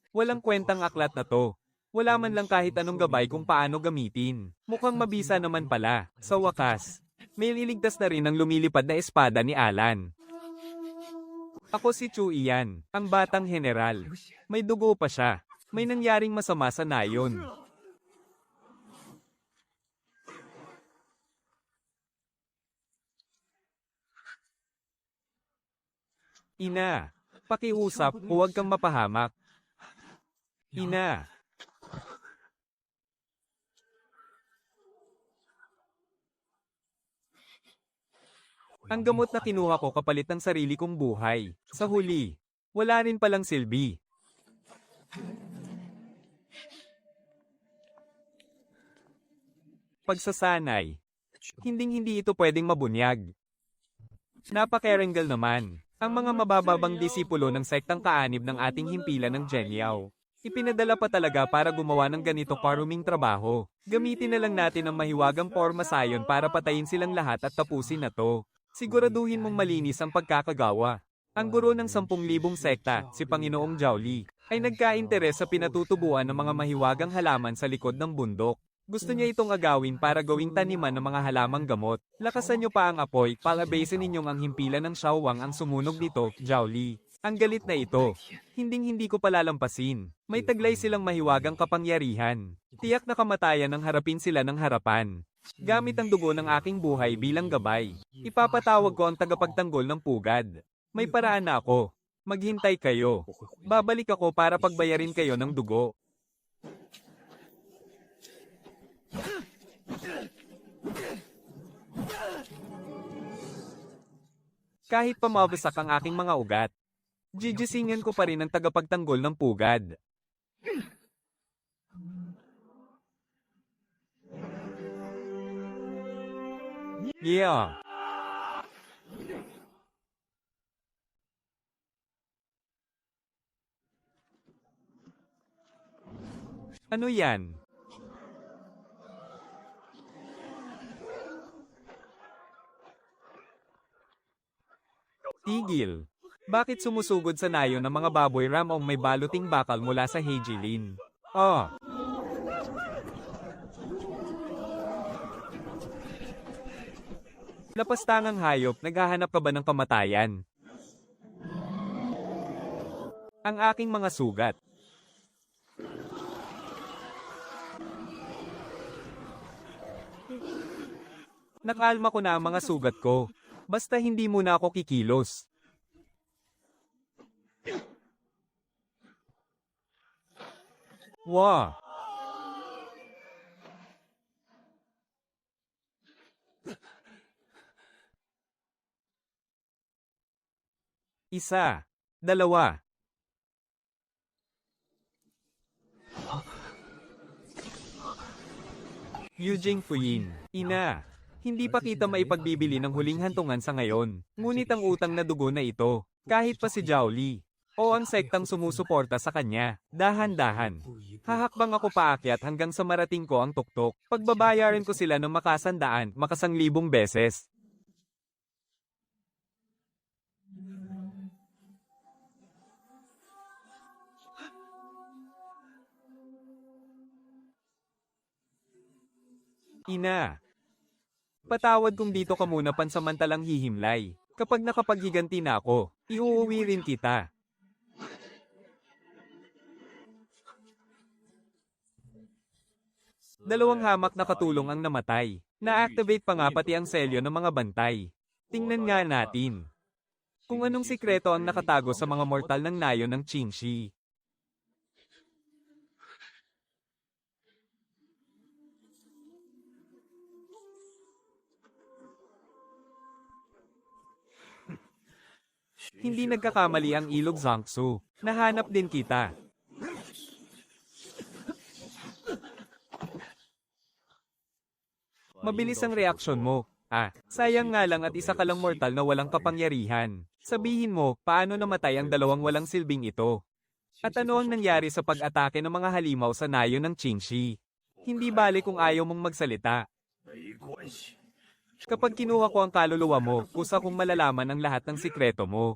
Walang kwentang aklat na to. Wala man lang kahit anong gabay kung paano gamitin. Mukhang mabisa naman pala. Sa wakas, may liligtas na rin ang lumilipad na espada ni Alan. Ako si Chu Ian, ang batang general. May dugo pa siya. May nangyaring masama sa nayon. Ina, pakiusap, huwag kang mapahamak. Ina. Ang gamot na kinuha ko kapalit ng sarili kong buhay. Sa huli, wala rin palang silbi. Pagsasanay. Hinding-hindi ito pwedeng mabunyag. Napaka-Erangel naman. Ang mga mabababang disipulo ng sektang kaanib ng ating himpilan ng Jianyao. Ipinadala pa talaga para gumawa ng ganito karuming trabaho. Gamitin na lang natin ang mahiwagang forma sayon para patayin silang lahat at tapusin na to. Siguraduhin mong malinis ang pagkakagawa. Ang guro ng 10,000 sekta, si Panginoong Zhaoli, ay nagka-interes sa pinatutubuan ng mga mahiwagang halaman sa likod ng bundok. Gusto niya itong agawin para gawing taniman ng mga halamang gamot. Lakasan niyo pa ang apoy, palabasin ninyong ang himpilan ng Xiaowang ang sumunog nito, Zhaoli. Ang galit na ito. Hinding-hindi ko palalampasin. May taglay silang mahiwagang kapangyarihan. Tiyak na kamatayan ang harapin sila ng harapan. Gamit ang dugo ng aking buhay bilang gabay, ipapatawag ko ang tagapagtanggol ng pugad. May paraan na ako. Maghintay kayo. Babalik ako para pagbayarin kayo ng dugo. Kahit pamabasak ang aking mga ugat, gigisingan ko pa rin ang tagapagtanggol ng pugad. Yeah! Ano yan? Tigil. Bakit sumusugod sa nayon ng mga baboy ramong may baluting bakal mula sa Heijilin? Oh. Lapastangang hayop, naghahanap ka ba ng kamatayan? Ang aking mga sugat. Nakalma ko na ang mga sugat ko. Basta hindi muna ako kikilos. Wow! Isa. Dalawa. Yujing Fuyin. Ina. Hindi pa kita maipagbibili ng huling hantungan sa ngayon. Ngunit ang utang na dugo na ito, kahit pa si Zhaoli, o ang sektang sumusuporta sa kanya, dahan-dahan. Hahakbang ako paakyat hanggang sa marating ko ang tuktok. Pagbabayaran ko sila ng makasanglibong beses. Ina. Patawad kung dito ka muna pansamantalang hihimlay. Kapag nakapaghiganti na ako, iuuwi rin kita. Dalawang hamak na katulong ang namatay. Na-activate pa nga pati ang selyo ng mga bantay. Tingnan nga natin kung anong sikreto ang nakatago sa mga mortal ng nayon ng Qingxi. Hindi nagkakamali ang ilog Zangsu. Nahanap din kita. Mabilis ang reaksyon mo. Sayang nga lang at isa ka lang mortal na walang kapangyarihan. Sabihin mo, paano namatay ang dalawang walang silbing ito? At ano ang nangyari sa pag-atake ng mga halimaw sa nayon ng Qingxi? Hindi bale kung ayaw mong magsalita. Kapag kinuha ko ang kaluluwa mo, kusa kong malalaman ang lahat ng sikreto mo.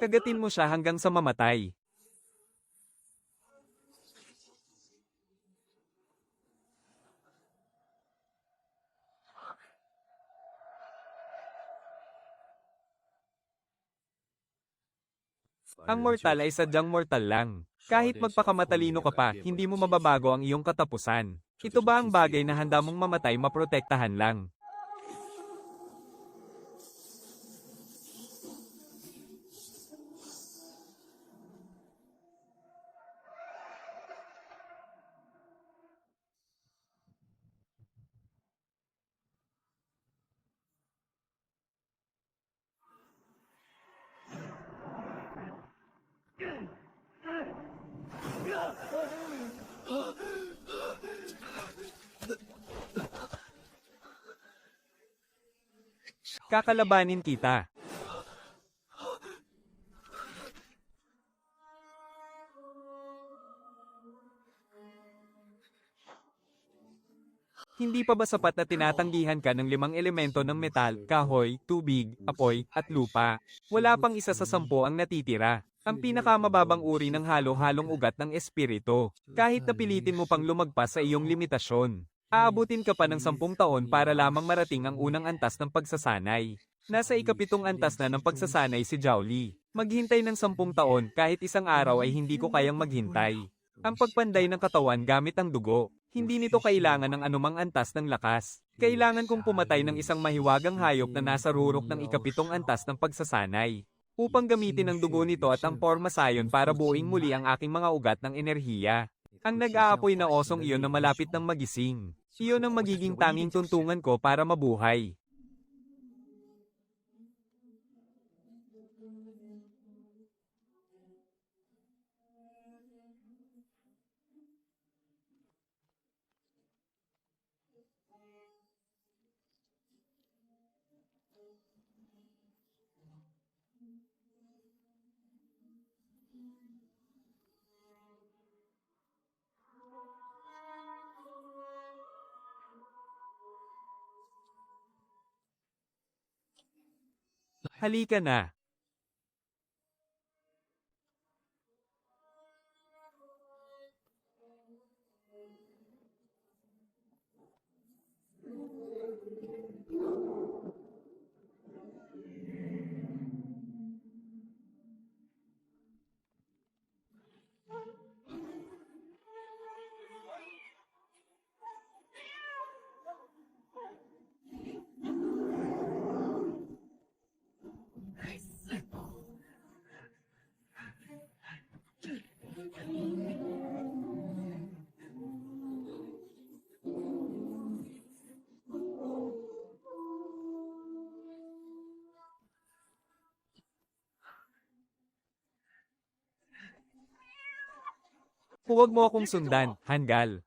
Kagatin mo siya hanggang sa mamatay. Ang mortal ay sadyang mortal lang. Kahit magpakamatalino ka pa, hindi mo mababago ang iyong katapusan. Ito ba ang bagay na handa mong mamatay maprotektahan lang? Kakalabanin kita. Hindi pa ba sapat na tinatanggihan ka ng 5 elemento ng metal, kahoy, tubig, apoy, at lupa? Wala pang isa sa 10 ang natitira. Ang pinakamababang uri ng halo-halong ugat ng espiritu. Kahit napilitin mo pang lumagpas sa iyong limitasyon. Aabutin ka pa ng 10 taon para lamang marating ang unang antas ng pagsasanay. Nasa ikapitong antas na ng pagsasanay si Zhao-Li. Maghintay ng 10 taon kahit isang araw ay hindi ko kayang maghintay. Ang pagpanday ng katawan gamit ang dugo. Hindi nito kailangan ng anumang antas ng lakas. Kailangan kong pumatay ng isang mahiwagang hayop na nasa rurok ng ikapitong antas ng pagsasanay. Upang gamitin ang dugo nito at ang porma sayon para buuin muli ang aking mga ugat ng enerhiya. Ang nag-aapoy na osong iyon na malapit ng magising. Iyon ang magiging tanging tuntungan ko para mabuhay. Halika na. Huwag mo akong sundan, Hanggal.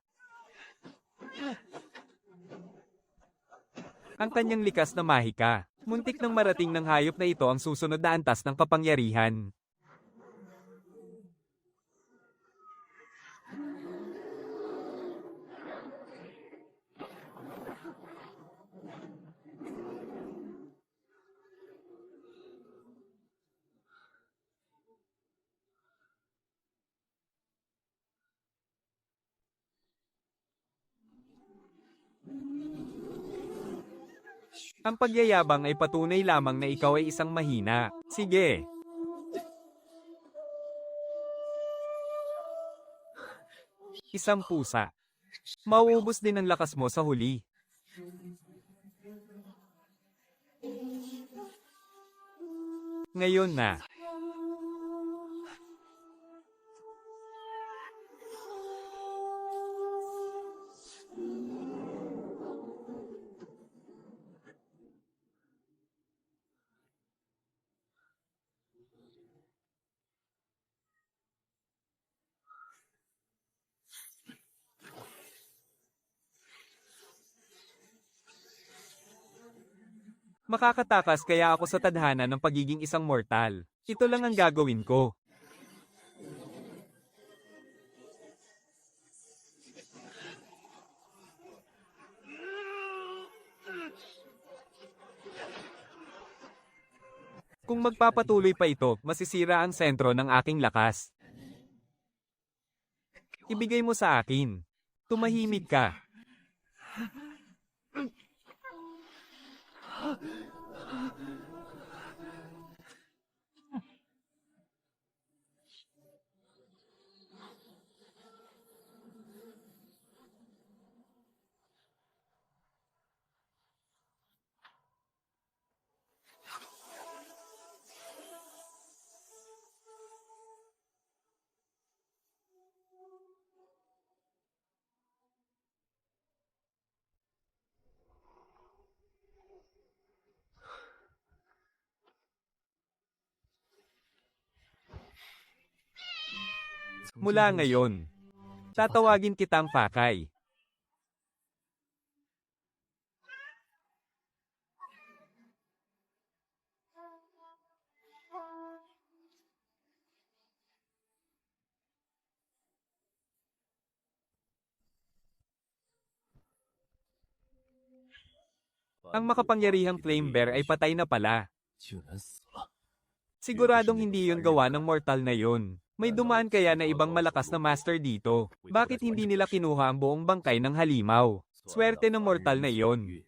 Ang kanyang likas na mahika. Muntik nang marating ng hayop na ito ang susunod na antas ng kapangyarihan. Ang pagyayabang ay patunay lamang na ikaw ay isang mahina. Sige. Isang pusa. Mauubos din ang lakas mo sa huli. Ngayon na. Makakatakas kaya ako sa tadhana ng pagiging isang mortal. Ito lang ang gagawin ko. Kung Kung magpapatuloy pa ito, masisira ang sentro ng aking lakas. Ibigay mo sa akin. Tumahimik ka. Mula ngayon, tatawagin kitang Pakay. Ang makapangyarihang Flame Bear ay patay na pala. Siguradong hindi yun gawa ng mortal na yun. May dumaan kaya na ibang malakas na master dito. Bakit hindi nila kinuha ang buong bangkay ng halimaw? Swerte ng mortal na iyon.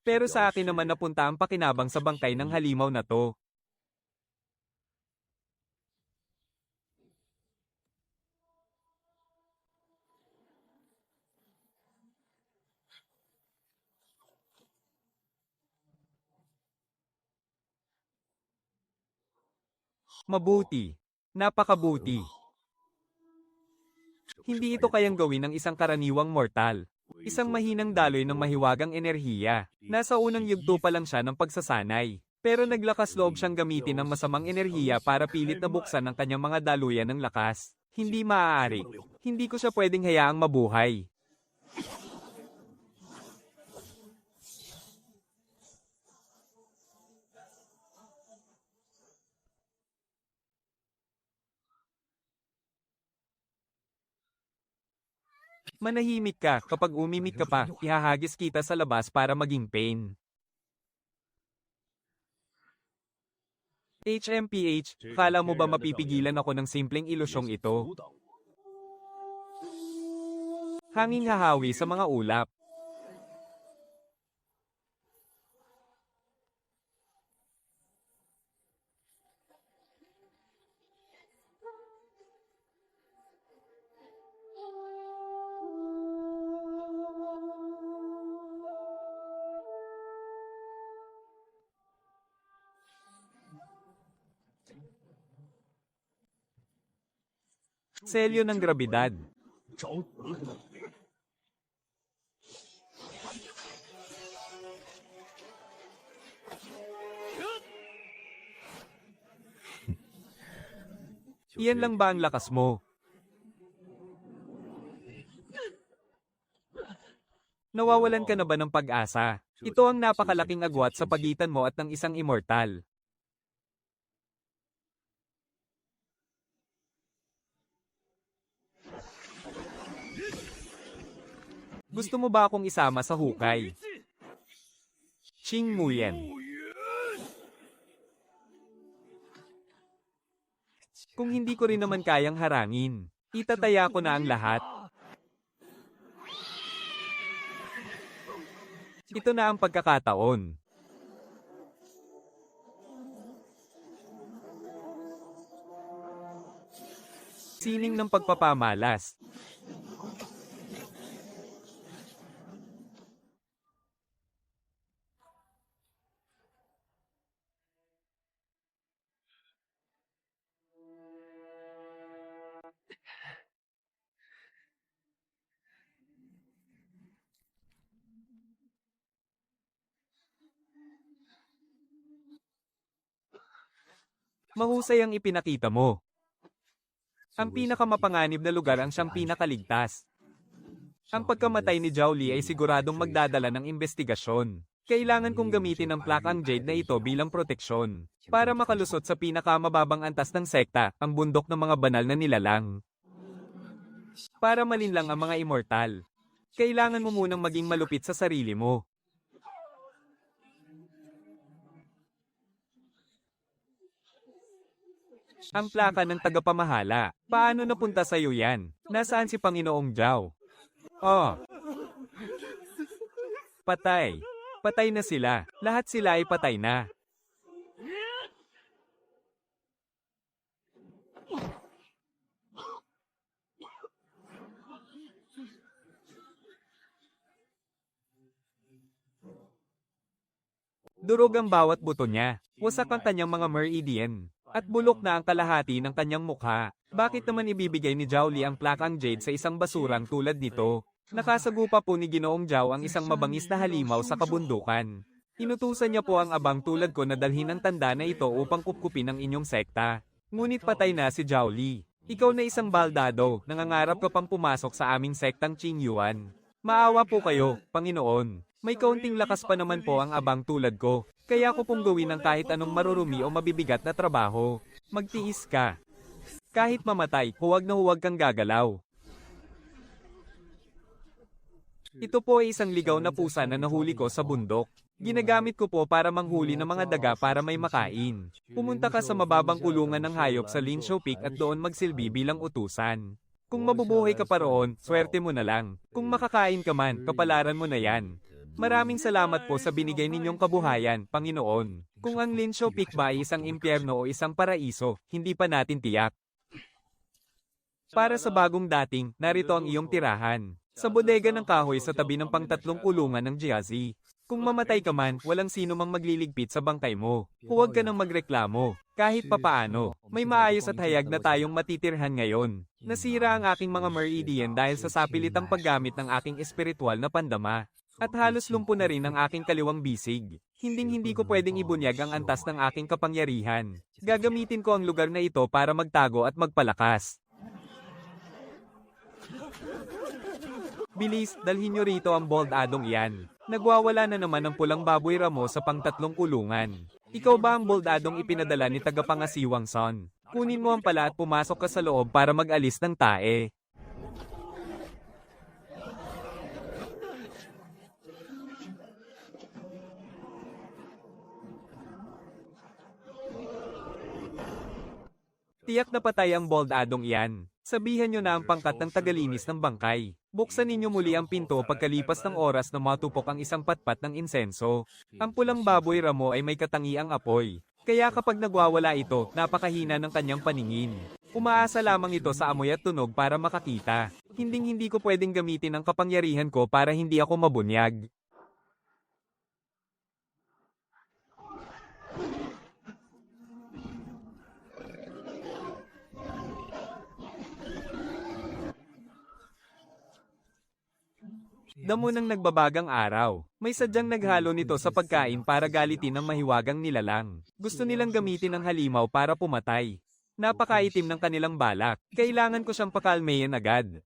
Pero sa akin naman napunta ang pakinabang sa bangkay ng halimaw na to. Mabuti. Napakabuti. Hindi ito kayang gawin ng isang karaniwang mortal. Isang mahinang daloy ng mahiwagang enerhiya. Nasa unang yugto pa lang siya ng pagsasanay. Pero naglakas loob siyang gamitin ng masamang enerhiya para pilit na buksan ang kanyang mga daluyan ng lakas. Hindi maaari. Hindi ko siya pwedeng hayaang mabuhay. Manahimik ka, kapag umimik ka pa, ihahagis kita sa labas para maging pain. HMPH, kala mo ba mapipigilan ako ng simpleng ilusyong ito? Hanging hahawi sa mga ulap. Selyo ng grabidad. Iyan lang ba ang lakas mo? Nawawalan ka na ba ng pag-asa? Ito ang napakalaking agwat sa pagitan mo at ng isang immortal. Gusto mo ba akong isama sa hukay? Ching Muyen. Kung hindi ko rin naman kayang harangin, itataya ko na ang lahat. Ito na ang pagkakataon. Sining ng pagpapamalas. Mahusay ang ipinakita mo. Ang pinakamapanganib na lugar ang siyang pinakaligtas. Ang pagkamatay ni Zhao Li ay siguradong magdadala ng investigasyon. Kailangan kong gamitin ang plakang jade na ito bilang proteksyon para makalusot sa pinakamababang antas ng sekta, ang bundok ng mga banal na nilalang. Para malinlang ang mga immortal, kailangan mo munang maging malupit sa sarili mo. Ang plaka ng tagapamahala. Paano napunta sa'yo yan? Nasaan si Panginoong Zhao? Oh, patay. Patay na sila. Lahat sila ay patay na. Durog ang bawat buto niya. Wasak ang kanyang mga meridian. At bulok na ang kalahati ng kanyang mukha. Bakit naman ibibigay ni Zhao Li ang plakang jade sa isang basurang tulad nito? Nakasagupa po ni Ginoong Zhao ang isang mabangis na halimaw sa kabundukan. Inutusan niya po ang abang tulad ko na dalhin ang tanda na ito upang kupkupin ang inyong sekta. Ngunit patay na si Zhao Li. Ikaw na isang baldado, nangangarap ka pang pumasok sa aming sektang Qingyuan. Maawa po kayo, Panginoon. May kaunting lakas pa naman po ang abang tulad ko. Kaya ko pong gawin ng kahit anong marurumi o mabibigat na trabaho. Magtiis ka. Kahit mamatay, huwag na huwag kang gagalaw. Ito po ay isang ligaw na pusa na nahuli ko sa bundok. Ginagamit ko po para manghuli ng mga daga para may makain. Pumunta ka sa mababang kulungan ng hayop sa Linshou Peak at doon magsilbi bilang utusan. Kung mabubuhay ka pa roon, swerte mo na lang. Kung makakain ka man, kapalaran mo na yan. Maraming salamat po sa binigay ninyong kabuhayan, Panginoon. Kung ang Linshou Peak ba ay isang impyerno o isang paraiso, hindi pa natin tiyak. Para sa bagong dating, narito ang iyong tirahan. Sa bodega ng kahoy sa tabi ng pangtatlong kulungan ng Jiazi. Kung mamatay ka man, walang sino mang magliligpit sa bangkay mo. Huwag ka nang magreklamo. Kahit papaano, may maayos at hayag na tayong matitirhan ngayon. Nasira ang aking mga meridian dahil sa sapilitang paggamit ng aking espiritual na pandama. At halos lumpo na rin ang aking kaliwang bisig. Hinding-hindi ko pwedeng ibunyag ang antas ng aking kapangyarihan. Gagamitin ko ang lugar na ito para magtago at magpalakas. Bilis, dalhin nyo rito ang bold adong iyan. Nagwawala na naman ang pulang baboy ramo sa pangtatlong kulungan. Ikaw ba ang bold adong ipinadala ni tagapangasiwang Son? Kunin mo ang pala at pumasok ka sa loob para mag-alis ng tae. Tiyak na patay ang bold adong iyan. Sabihan nyo na ang pangkat ng tagalinis ng bangkay. Buksan ninyo muli ang pinto pagkalipas ng oras na matupok ang isang patpat ng insenso. Ang pulang baboy ramo ay may katangiang apoy. Kaya kapag nagwawala ito, napakahina ng kanyang paningin. Umaasa lamang ito sa amoy at tunog para makakita. Hinding-hindi ko pwedeng gamitin ang kapangyarihan ko para hindi ako mabunyag. Damo ng nagbabagang araw. May sadyang naghalo nito sa pagkain para galitin ng mahiwagang nilalang. Gusto nilang gamitin ang halimaw para pumatay. Napakaitim ng kanilang balak. Kailangan ko siyang pakalmayan agad.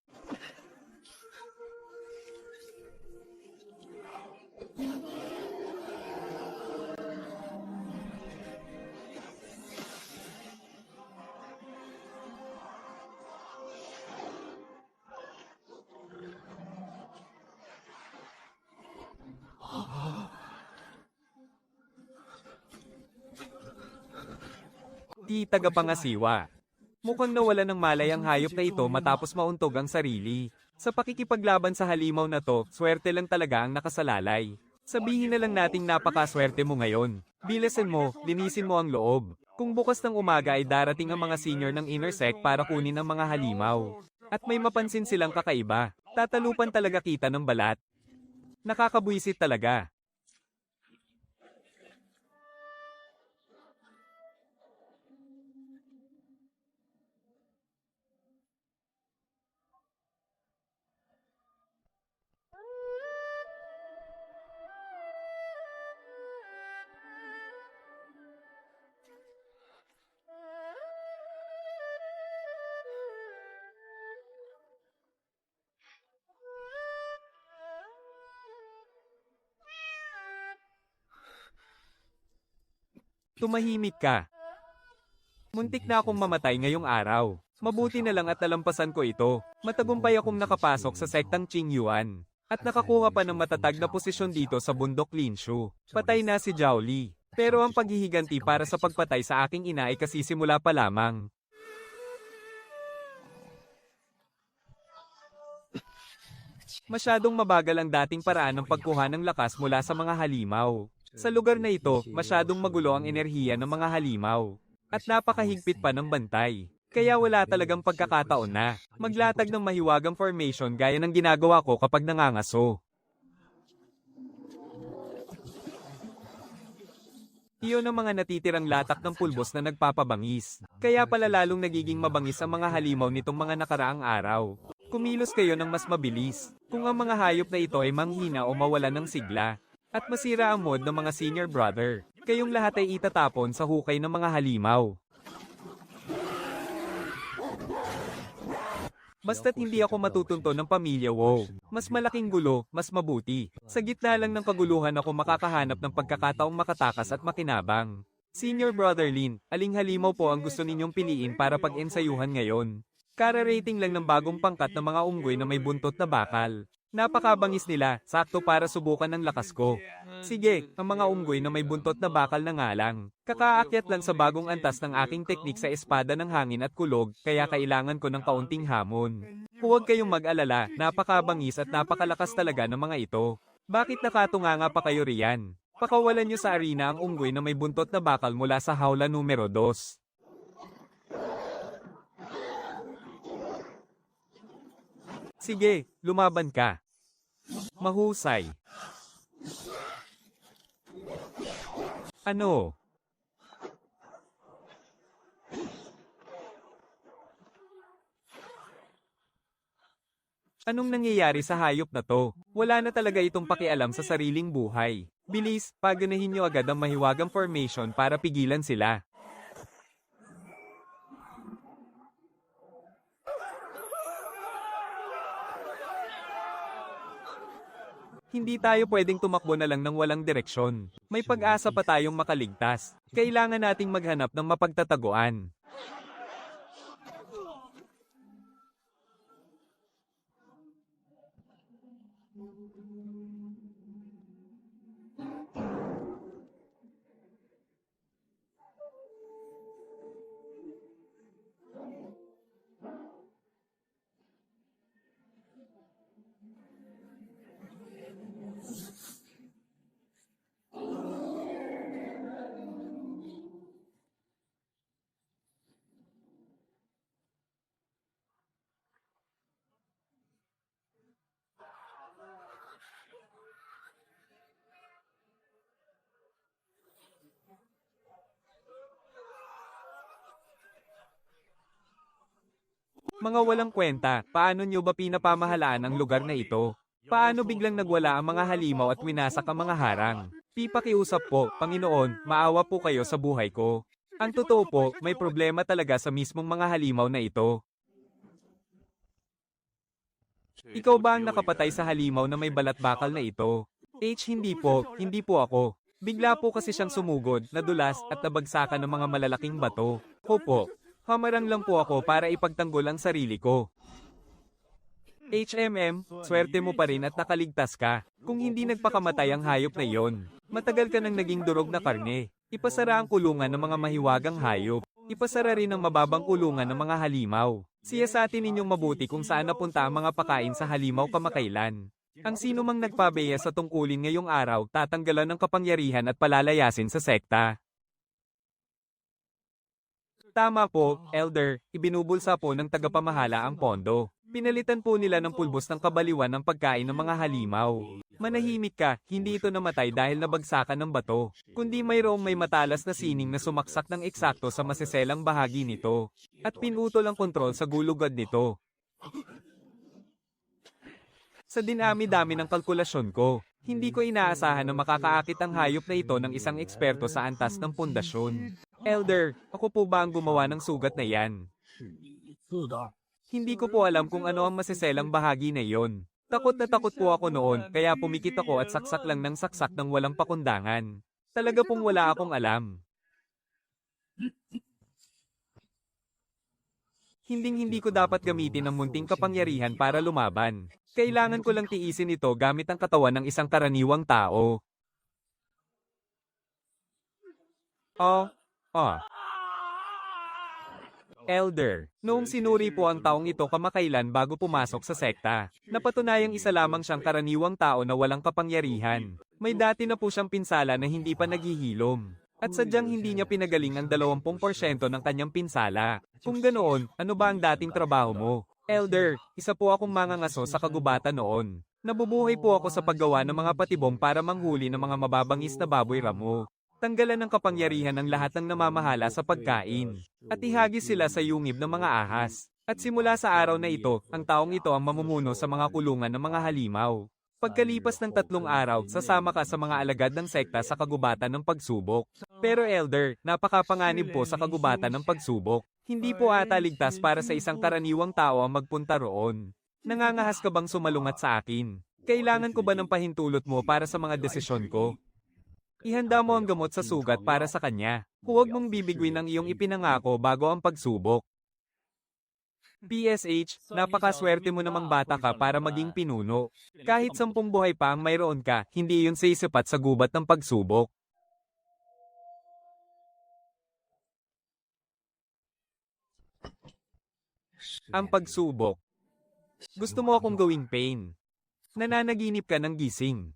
Di tagapangasiwa. Mukhang nawala ng malay ang hayop na ito matapos mauntog ang sarili. Sa pakikipaglaban sa halimaw na to, swerte lang talaga ang nakasalalay. Sabihin na lang nating napakaswerte mo ngayon. Bilisan mo, linisin mo ang loob. Kung bukas ng umaga ay darating ang mga senior ng inner sec para kunin ang mga halimaw. At may mapansin silang kakaiba. Tatalupan talaga kita ng balat. Nakakabwisit talaga. Tumahimik ka. Muntik na akong mamatay ngayong araw. Mabuti na lang at nalampasan ko ito. Matagumpay akong nakapasok sa sektang Qingyuan. At nakakuha pa ng matatag na posisyon dito sa bundok Linshou. Patay na si Zhao Li. Pero ang paghihiganti para sa pagpatay sa aking ina ay kasisimula pa lamang. Masyadong mabagal ang dating paraan ng pagkuha ng lakas mula sa mga halimaw. Sa lugar na ito, masyadong magulo ang enerhiya ng mga halimaw. At napakahigpit pa ng bantay. Kaya wala talagang pagkakataon na maglatag ng mahiwagang formation gaya ng ginagawa ko kapag nangangaso. Iyon ang mga natitirang latak ng pulbos na nagpapabangis. Kaya pala lalong nagiging mabangis ang mga halimaw nitong mga nakaraang araw. Kumilos kayo ng mas mabilis, kung ang mga hayop na ito ay manghina o mawalan ng sigla, at masira ang mood ng mga senior brother, kayong lahat ay itatapon sa hukay ng mga halimaw. Basta't hindi ako matutunto ng pamilya Wow. Mas malaking gulo, mas mabuti. Sa gitna lang ng kaguluhan ako makakahanap ng pagkakataong makatakas at makinabang. Senior Brother Lin, aling halimaw po ang gusto ninyong piliin para pag-ensayuhan ngayon? Kara-rating lang ng bagong pangkat ng mga unggoy na may buntot na bakal. Napakabangis nila, sakto para subukan ng lakas ko. Sige, ang mga unggoy na may buntot na bakal na nga lang. Kakaakyat lang sa bagong antas ng aking teknik sa espada ng hangin at kulog, kaya kailangan ko ng kaunting hamon. Huwag kayong mag-alala, napakabangis at napakalakas talaga ng mga ito. Bakit nakatunganga pa kayo riyan? Pakawalan nyo sa arena ang unggoy na may buntot na bakal mula sa hawla numero 2. Sige, lumaban ka. Mahusay. Ano? Anong nangyayari sa hayop na to? Wala na talaga itong pakialam sa sariling buhay. Bilis, paganahin nyo agad ang mahiwagang formation para pigilan sila. Hindi tayo pwedeng tumakbo na lang ng walang direksyon. May pag-asa pa tayong makaligtas. Kailangan nating maghanap ng mapagtataguan. Mga walang kwenta, paano nyo ba pinapamahalaan ang lugar na ito? Paano biglang nagwala ang mga halimaw at winasak ang mga harang? Pipakiusap po, Panginoon, maawa po kayo sa buhay ko. Ang totoo po, may problema talaga sa mismong mga halimaw na ito. Ikaw ba ang nakapatay sa halimaw na may balat bakal na ito? Hindi po ako. Bigla po kasi siyang sumugod, nadulas, at nabagsakan ng mga malalaking bato. Opo. Hamarang lang po ako para ipagtanggol ang sarili ko. Swerte mo pa rin at nakaligtas ka. Kung hindi nagpakamatay ang hayop na iyon, matagal ka nang naging durog na karne. Ipasara ang kulungan ng mga mahiwagang hayop. Ipasara rin ang mababang kulungan ng mga halimaw. Siyasatin ninyong mabuti kung saan napunta ang mga pakain sa halimaw kamakailan. Ang sino mang nagpabeya sa tungkulin ngayong araw, tatanggalan ng kapangyarihan at palalayasin sa sekta. Tama po, Elder, ibinubulsa po ng tagapamahala ang pondo. Pinalitan po nila ng pulbos ng kabaliwan ng pagkain ng mga halimaw. Manahimik ka, hindi ito namatay dahil nabagsakan ng bato, kundi mayroong may matalas na sining na sumaksak ng eksakto sa masiselang bahagi nito, at pinutol ang kontrol sa gulugad nito. Sa dinami-dami ng kalkulasyon ko, hindi ko inaasahan na makakaakit ang hayop na ito ng isang eksperto sa antas ng pundasyon. Elder, ako po ba ang gumawa ng sugat na yan? Hindi ko po alam kung ano ang masiselang bahagi na iyon. Takot na takot po ako noon, kaya pumikit ako at saksak lang ng saksak ng walang pakundangan. Talaga pong wala akong alam. Hinding-hindi ko dapat gamitin ang munting kapangyarihan para lumaban. Kailangan ko lang tiisin ito gamit ang katawan ng isang karaniwang tao. Oh, oh. Elder, noong sinuri po ang taong ito kamakailan bago pumasok sa sekta, napatunayang isa lamang siyang karaniwang tao na walang kapangyarihan. May dati na po siyang pinsala na hindi pa naghihilom. At sadyang hindi niya pinagaling ang 20% ng kanyang pinsala. Kung ganoon, ano ba ang dating trabaho mo? Elder, isa po akong mangangaso sa kagubatan noon. Nabubuhay po ako sa paggawa ng mga patibong para manghuli ng mga mababangis na baboy ramo. Tanggalan ng kapangyarihan ng lahat ng namamahala sa pagkain. At ihagis sila sa yungib ng mga ahas. At simula sa araw na ito, ang taong ito ang mamumuno sa mga kulungan ng mga halimaw. Pagkalipas ng 3 araw, sasama ka sa mga alagad ng sekta sa kagubatan ng pagsubok. Pero Elder, napakapanganib po sa kagubatan ng pagsubok. Hindi po ata ligtas para sa isang karaniwang tao ang magpunta roon. Nangangahas ka bang sumalungat sa akin? Kailangan ko ba ng pahintulot mo para sa mga desisyon ko? Ihanda mo ang gamot sa sugat para sa kanya. Huwag mong bibigwin ang iyong ipinangako bago ang pagsubok. PSH, napakaswerte mo namang bata ka para maging pinuno. Kahit 10 buhay pa ang mayroon ka, hindi yun sisipat sa gubat ng pagsubok. Ang pagsubok. Gusto mo akong gawing pain. Nananaginip ka ng gising.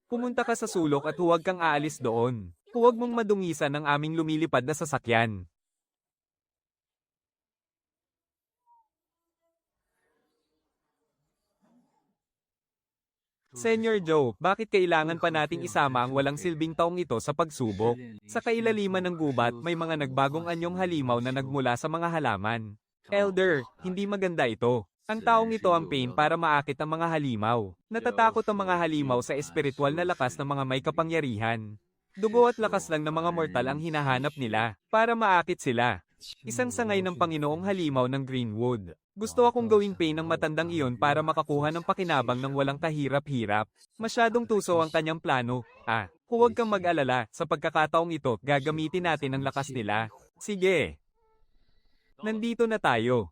Pumunta ka sa sulok at huwag kang aalis doon. Huwag mong madungisan ang aming lumilipad na sasakyan. Senyor Joe, bakit kailangan pa nating isama ang walang silbing taong ito sa pagsubok? Sa kailaliman ng gubat, may mga nagbagong anyong halimaw na nagmula sa mga halaman. Elder, hindi maganda ito. Ang taong ito ang pain para maakit ang mga halimaw. Natatakot ang mga halimaw sa espiritual na lakas ng mga may kapangyarihan. Dugo at lakas lang ng mga mortal ang hinahanap nila para maakit sila. Isang sangay ng Panginoong halimaw ng Greenwood. Gusto akong gawing pain ng matandang iyon para makakuha ng pakinabang ng walang kahirap-hirap. Masyadong tuso ang kanyang plano. Huwag kang mag-alala, sa pagkakataong ito, gagamitin natin ang lakas nila. Sige. Nandito na tayo.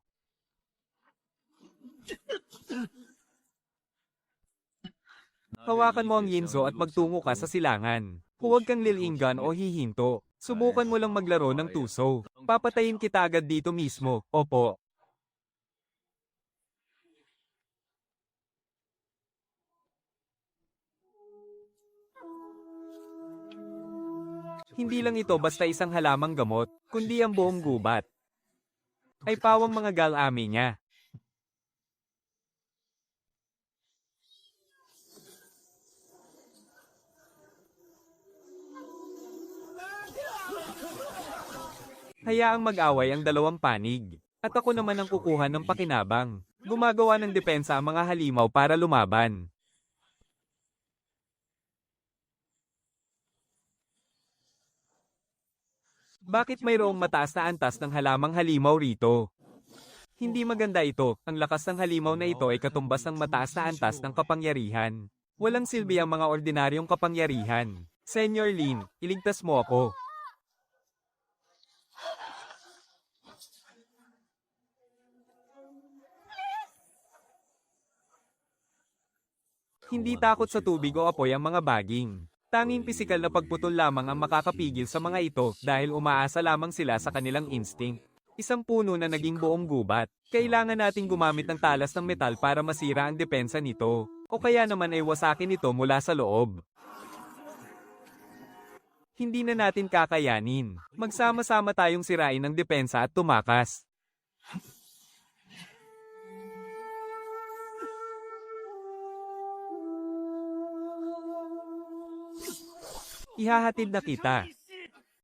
Hawakan mo ang yinzo at magtungo ka sa silangan. Huwag kang lilinggan o hihinto. Subukan mo lang maglaro ng tuso. Papatayin kita agad dito mismo, opo. Hindi lang ito basta isang halamang gamot, kundi ang buong gubat. Ay pawang mga galami niya. Hayaang mag-away ang dalawang panig. At ako naman ang kukuha ng pakinabang. Gumagawa ng depensa ang mga halimaw para lumaban. Bakit mayroong mataas na antas ng halamang halimaw rito? Hindi maganda ito, ang lakas ng halimaw na ito ay katumbas ng mataas na antas ng kapangyarihan. Walang silbi ang mga ordinaryong kapangyarihan. Senyor Lin, iligtas mo ako. Hindi takot sa tubig o apoy ang mga baging. Tanging pisikal na pagputol lamang ang makakapigil sa mga ito dahil umaasa lamang sila sa kanilang instinct. Isang puno na naging buong gubat. Kailangan nating gumamit ng talas ng metal para masira ang depensa nito. O kaya naman ay wasakin ito mula sa loob. Hindi na natin kakayanin. Magsama-sama tayong sirain ang depensa at tumakas. Ihahatid na kita.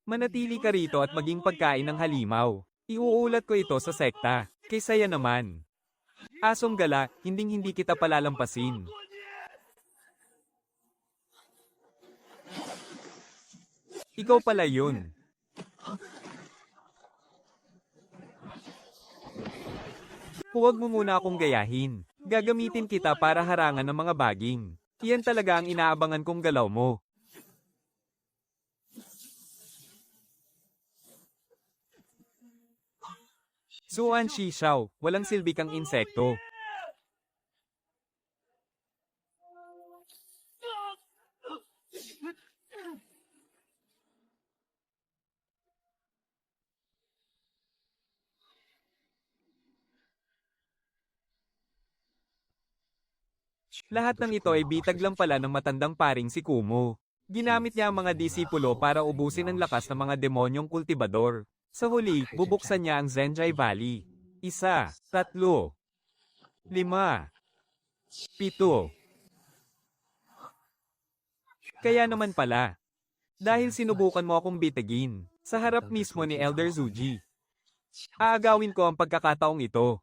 Manatili ka rito at maging pagkain ng halimaw. Iuulat ko ito sa sekta. Kaysaya naman. Asong gala, hinding-hindi kita palalampasin. Ikaw pala yun. Huwag mo muna akong gayahin. Gagamitin kita para harangan ng mga baging. Iyan talaga ang inaabangan kong galaw mo. Suan Shishao, walang silbi kang insekto. Lahat ng ito ay bitag lang pala ng matandang paring si Kumo. Ginamit niya ang mga disipulo para ubusin ang lakas ng mga demonyong kultibador. Sa huli, bubuksan niya ang Zenjai Valley. 1, 3, 5, 7. Kaya naman pala. Dahil sinubukan mo akong bitagin, sa harap mismo ni Elder Zuji. Aagawin ko ang pagkakataong ito.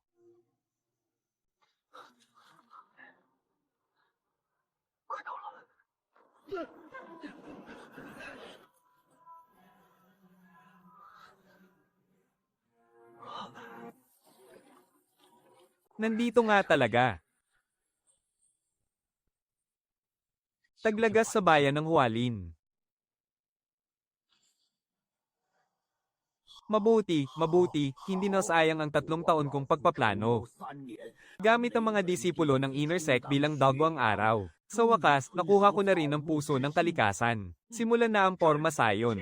Nandito nga talaga. Taglagas sa bayan ng Hualin. Mabuti, hindi nasayang ang 3 taon kong pagpaplano. Gamit ang mga disipulo ng Inner Sect bilang dagwang araw. Sa wakas, nakuha ko na rin ang puso ng kalikasan. Simulan na ang Porma Sion.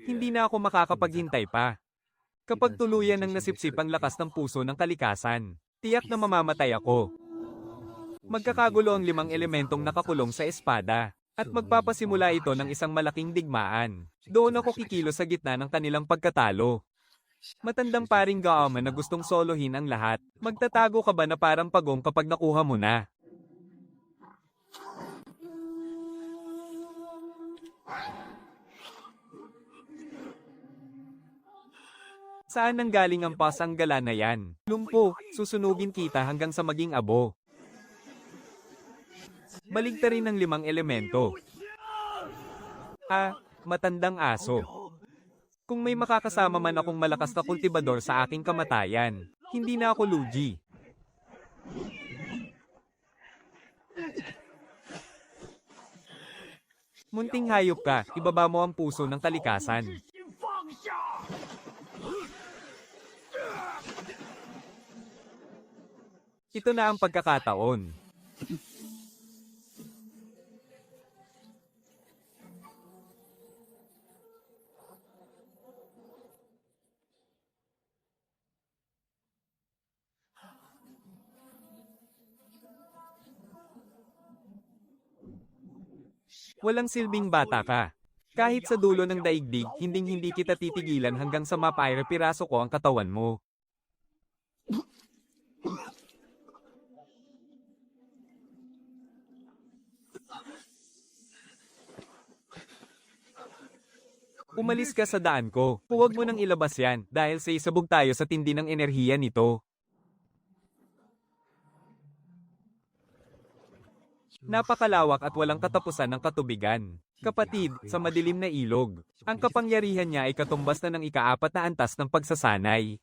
Hindi na ako makakapaghintay pa. Kapag tuluyan ng nasipsip ang lakas ng puso ng kalikasan, tiyak na mamamatay ako. Magkakagulo ang 5 elementong nakakulong sa espada, at magpapasimula ito ng isang malaking digmaan. Doon ako kikilos sa gitna ng kanilang pagkatalo. Matandang paring Gaaman na gustong solohin ang lahat. Magtatago ka ba na parang pagong kapag nakuha mo na? Saan nanggaling ang pasanggala na yan? Lumpo, susunugin kita hanggang sa maging abo. Baligtarin ng 5 elemento. Matandang aso. Kung may makakasama man akong malakas na kultibador sa aking kamatayan, hindi na ako lugi. Munting hayop ka, ibaba mo ang puso ng kalikasan. Ito na ang pagkakataon. Walang silbing bata ka. Kahit sa dulo ng daigdig, hinding-hindi kita titigilan hanggang sa mapaira-piraso ko ang katawan mo. Umalis ka sa daan ko. Huwag mo nang ilabas yan, dahil sa isabog tayo sa tindi ng enerhiya nito. Napakalawak at walang katapusan ng katubigan. Kapatid, sa madilim na ilog, ang kapangyarihan niya ay katumbas na ng ika-4 na antas ng pagsasanay.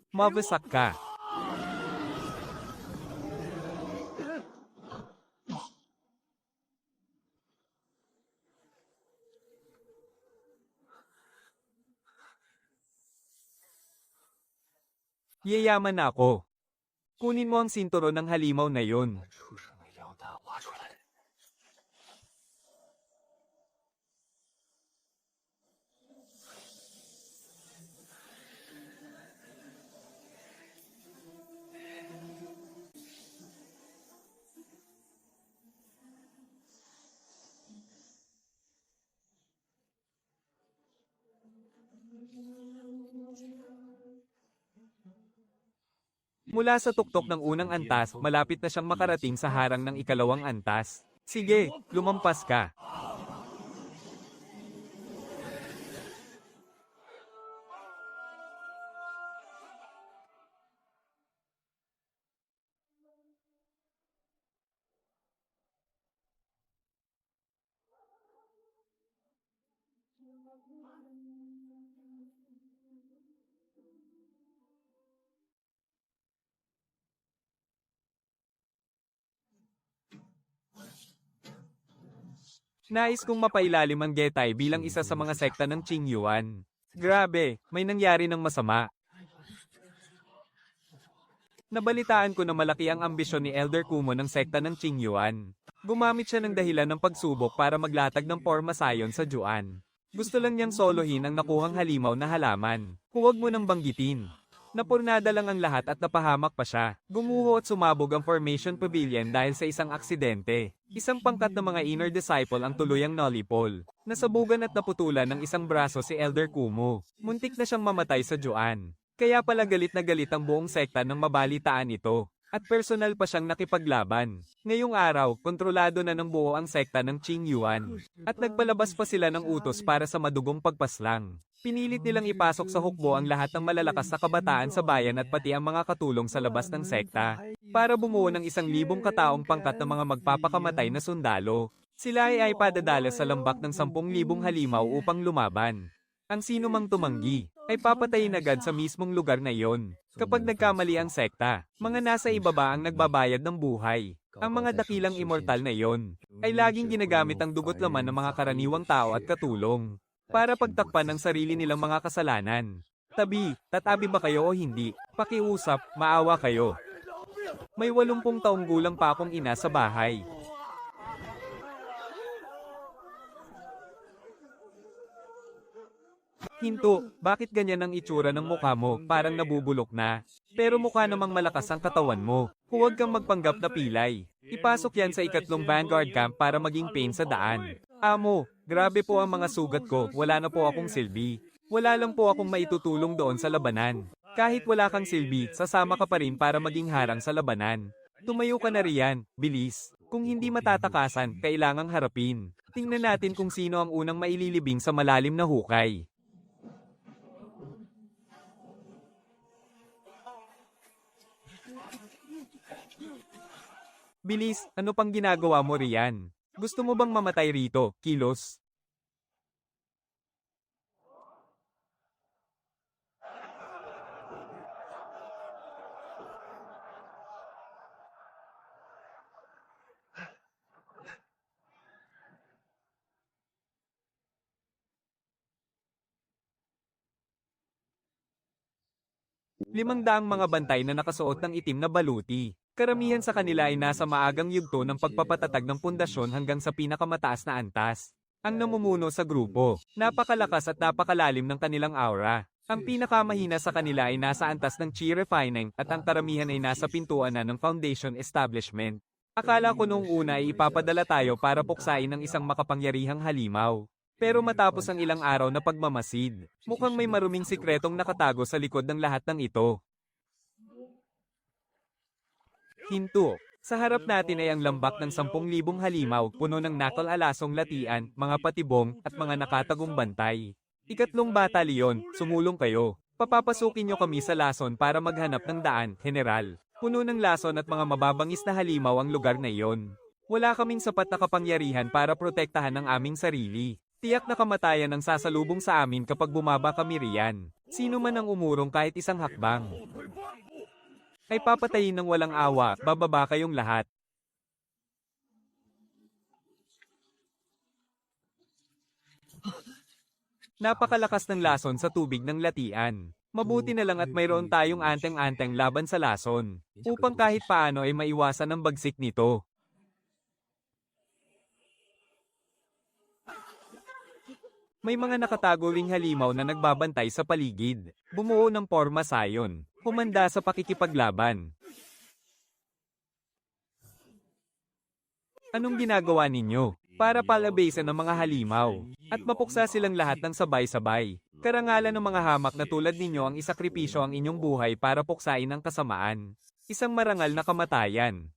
Mabasak ka. Yayaman na ako. Kunin mo ang sinturon ng halimaw na yun. Mula sa tuktok ng unang antas, malapit na siyang makarating sa harang ng ikalawang antas. Sige, lumampas ka. Nais kong mapailalim ang Getai bilang isa sa mga sekta ng Qingyuan. Grabe, may nangyari ng masama. Nabalitaan ko na malaki ang ambisyon ni Elder Kumo ng sekta ng Qingyuan. Gumamit siya ng dahilan ng pagsubok para maglatag ng Forma Sion sa Juan. Gusto lang niyang solohin ang nakuhang halimaw na halaman. Huwag mo nang banggitin. Napurnada lang ang lahat at napahamak pa siya. Gumuho at sumabog ang Formation Pavilion dahil sa isang aksidente. Isang pangkat ng mga inner disciple ang tuluyang nolipol. Nasabugan at naputulan ng isang braso si Elder Kumo. Muntik na siyang mamatay sa Juan. Kaya pala galit na galit ang buong sekta nang mabalitaan ito. At personal pa siyang nakipaglaban. Ngayong araw, kontrolado na ng buo ang sekta ng Qingyuan. At nagpalabas pa sila ng utos para sa madugong pagpaslang. Pinilit nilang ipasok sa hukbo ang lahat ng malalakas na kabataan sa bayan at pati ang mga katulong sa labas ng sekta. Para bumuo ng 1,000 kataong pangkat ng mga magpapakamatay na sundalo. Sila ay padadala sa lambak ng 10,000 halimaw upang lumaban. Ang sino mang tumanggi, ay papatayin agad sa mismong lugar na iyon. Kapag nagkamali ang sekta, mga nasa ibaba ang nagbabayad ng buhay. Ang mga dakilang immortal na iyon, ay laging ginagamit ang dugot laman ng mga karaniwang tao at katulong. Para pagtakpan ng sarili nilang mga kasalanan. Tatabi ba kayo o hindi? Pakiusap, maawa kayo. May 80 taong gulang pa akong ina sa bahay. Hinto, bakit ganyan ang itsura ng mukha mo, parang nabubulok na? Pero mukha namang malakas ang katawan mo. Huwag kang magpanggap na pilay. Ipasok yan sa 3 Vanguard Camp para maging pain sa daan. Amo, grabe po ang mga sugat ko, wala na po akong silbi. Wala lang po akong maitutulong doon sa labanan. Kahit wala kang silbi, sasama ka pa rin para maging harang sa labanan. Tumayo ka na riyan, bilis. Kung hindi matatakasan, kailangang harapin. Tingnan natin kung sino ang unang maililibing sa malalim na hukay. Bilis, ano pang ginagawa mo riyan? Gusto mo bang mamatay rito, Kilos? Limang mga bantay na nakasuot ng itim na baluti. Karamihan sa kanila ay nasa maagang yugto ng pagpapatatag ng pundasyon hanggang sa pinakamataas na antas. Ang namumuno sa grupo, napakalakas at napakalalim ng kanilang aura. Ang pinakamahina sa kanila ay nasa antas ng Chi Refining at ang karamihan ay nasa pintuan na ng Foundation Establishment. Akala ko noong una ay ipapadala tayo para puksain ng isang makapangyarihang halimaw. Pero matapos ang ilang araw na pagmamasid, mukhang may maruming sikretong nakatago sa likod ng lahat ng ito. Hinto. Sa harap natin ay ang lambak ng 10,000 halimaw, puno ng nakal-alasong latian, mga patibong, at mga nakatagong bantay. 3 batalyon, sumulong kayo. Papapasukin nyo kami sa lason para maghanap ng daan, General. Puno ng lason at mga mababangis na halimaw ang lugar na iyon. Wala kaming sapat na kapangyarihan para protektahan ang aming sarili. Tiyak na kamatayan ang sasalubong sa amin kapag bumaba kami riyan. Sino man ang umurong kahit isang hakbang ay papatayin ng walang awa, bababa kayong lahat. Napakalakas ng lason sa tubig ng latian. Mabuti na lang at mayroon tayong anteng-anteng laban sa lason, upang kahit paano ay maiwasan ang bagsik nito. May mga nakatago ring halimaw na nagbabantay sa paligid. Bumuo ng Forma Sion. Humanda sa pakikipaglaban. Anong ginagawa ninyo? Para palabasan ng mga halimaw. At mapuksa silang lahat ng sabay-sabay. Karangalan ng mga hamak na tulad ninyo ang isakripisyo ang inyong buhay para puksain ang kasamaan. Isang marangal na kamatayan.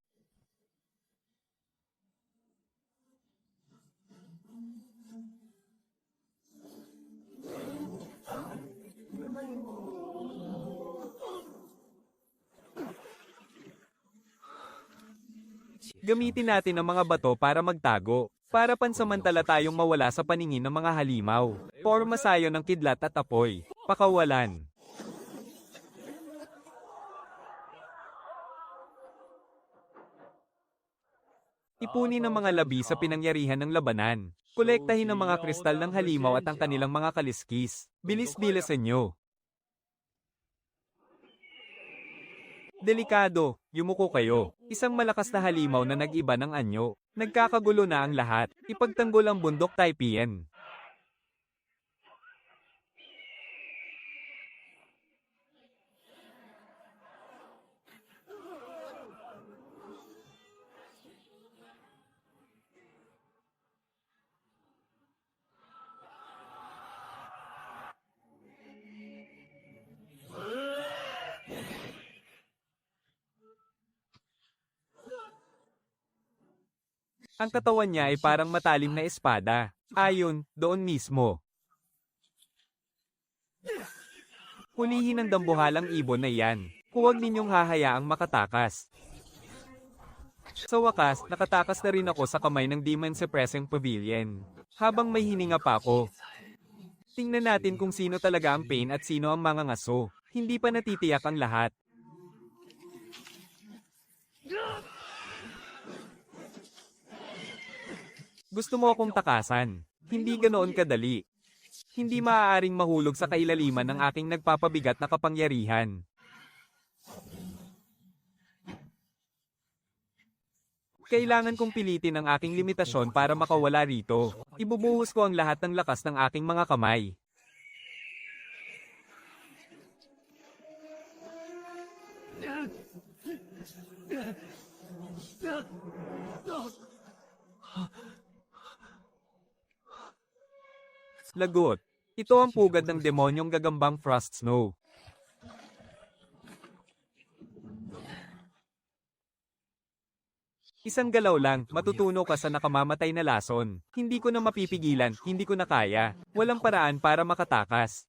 Gamitin natin ang mga bato para magtago. Para pansamantala tayong mawala sa paningin ng mga halimaw. Porma sayo ng kidlat at apoy. Pakawalan. Ipunin ang mga labi sa pinangyarihan ng labanan. Kolektahin ang mga kristal ng halimaw at ang kanilang mga kaliskis. Bilis-bilisan nyo. Delikado, yumuko kayo. Isang malakas na halimaw na nag-iba ng anyo. Nagkakagulo na ang lahat. Ipagtanggol ang bundok Taipien. Ang katawan niya ay parang matalim na espada. Ayon, doon mismo. Hulihin ang dambuhalang ibon na iyan. Huwag ninyong hahayaang makatakas. Sa wakas, nakatakas na rin ako sa kamay ng Demon Suppressing Pavilion. Habang may hininga pa ako. Tingnan natin kung sino talaga ang Pain at sino ang mga ngaso. Hindi pa natitiyak ang lahat. Gusto mo akong takasan. Hindi ganoon kadali. Hindi maaaring mahulog sa kailaliman ng aking nagpapabigat na kapangyarihan. Kailangan kong pilitin ang aking limitasyon para makawala rito. Ibubuhos ko ang lahat ng lakas ng aking mga kamay. Lagot. Ito ang pugad ng demonyong gagambang Frost Snow. Isang galaw lang, matutuno ka sa nakamamatay na lason. Hindi ko na mapipigilan, hindi ko na kaya. Walang paraan para makatakas.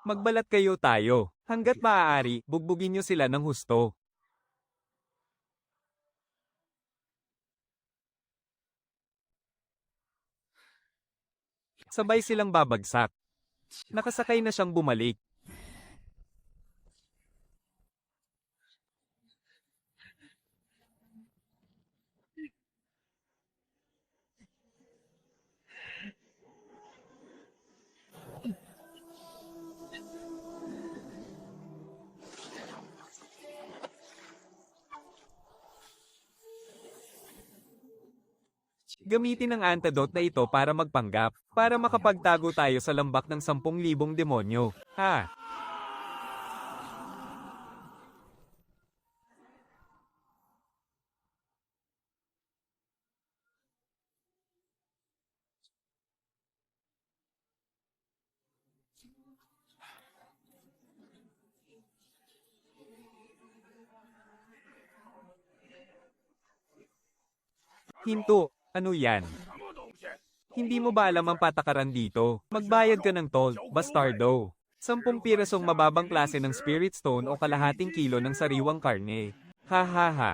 Magbalat kayo tayo. Hanggat maaari, bugbugin nyo sila ng husto. Sabay silang babagsak. Nakasakay na siyang bumalik. Gamitin ang antidote na ito para magpanggap, para makapagtago tayo sa lambak ng 10,000 demonyo. Ha? Hinto, ano yan? Hindi mo ba alam ang patakaran dito? Magbayad ka ng toll, bastardo. 10 pirasong mababang klase ng Spirit Stone o kalahating kilo ng sariwang karne. Ha ha ha.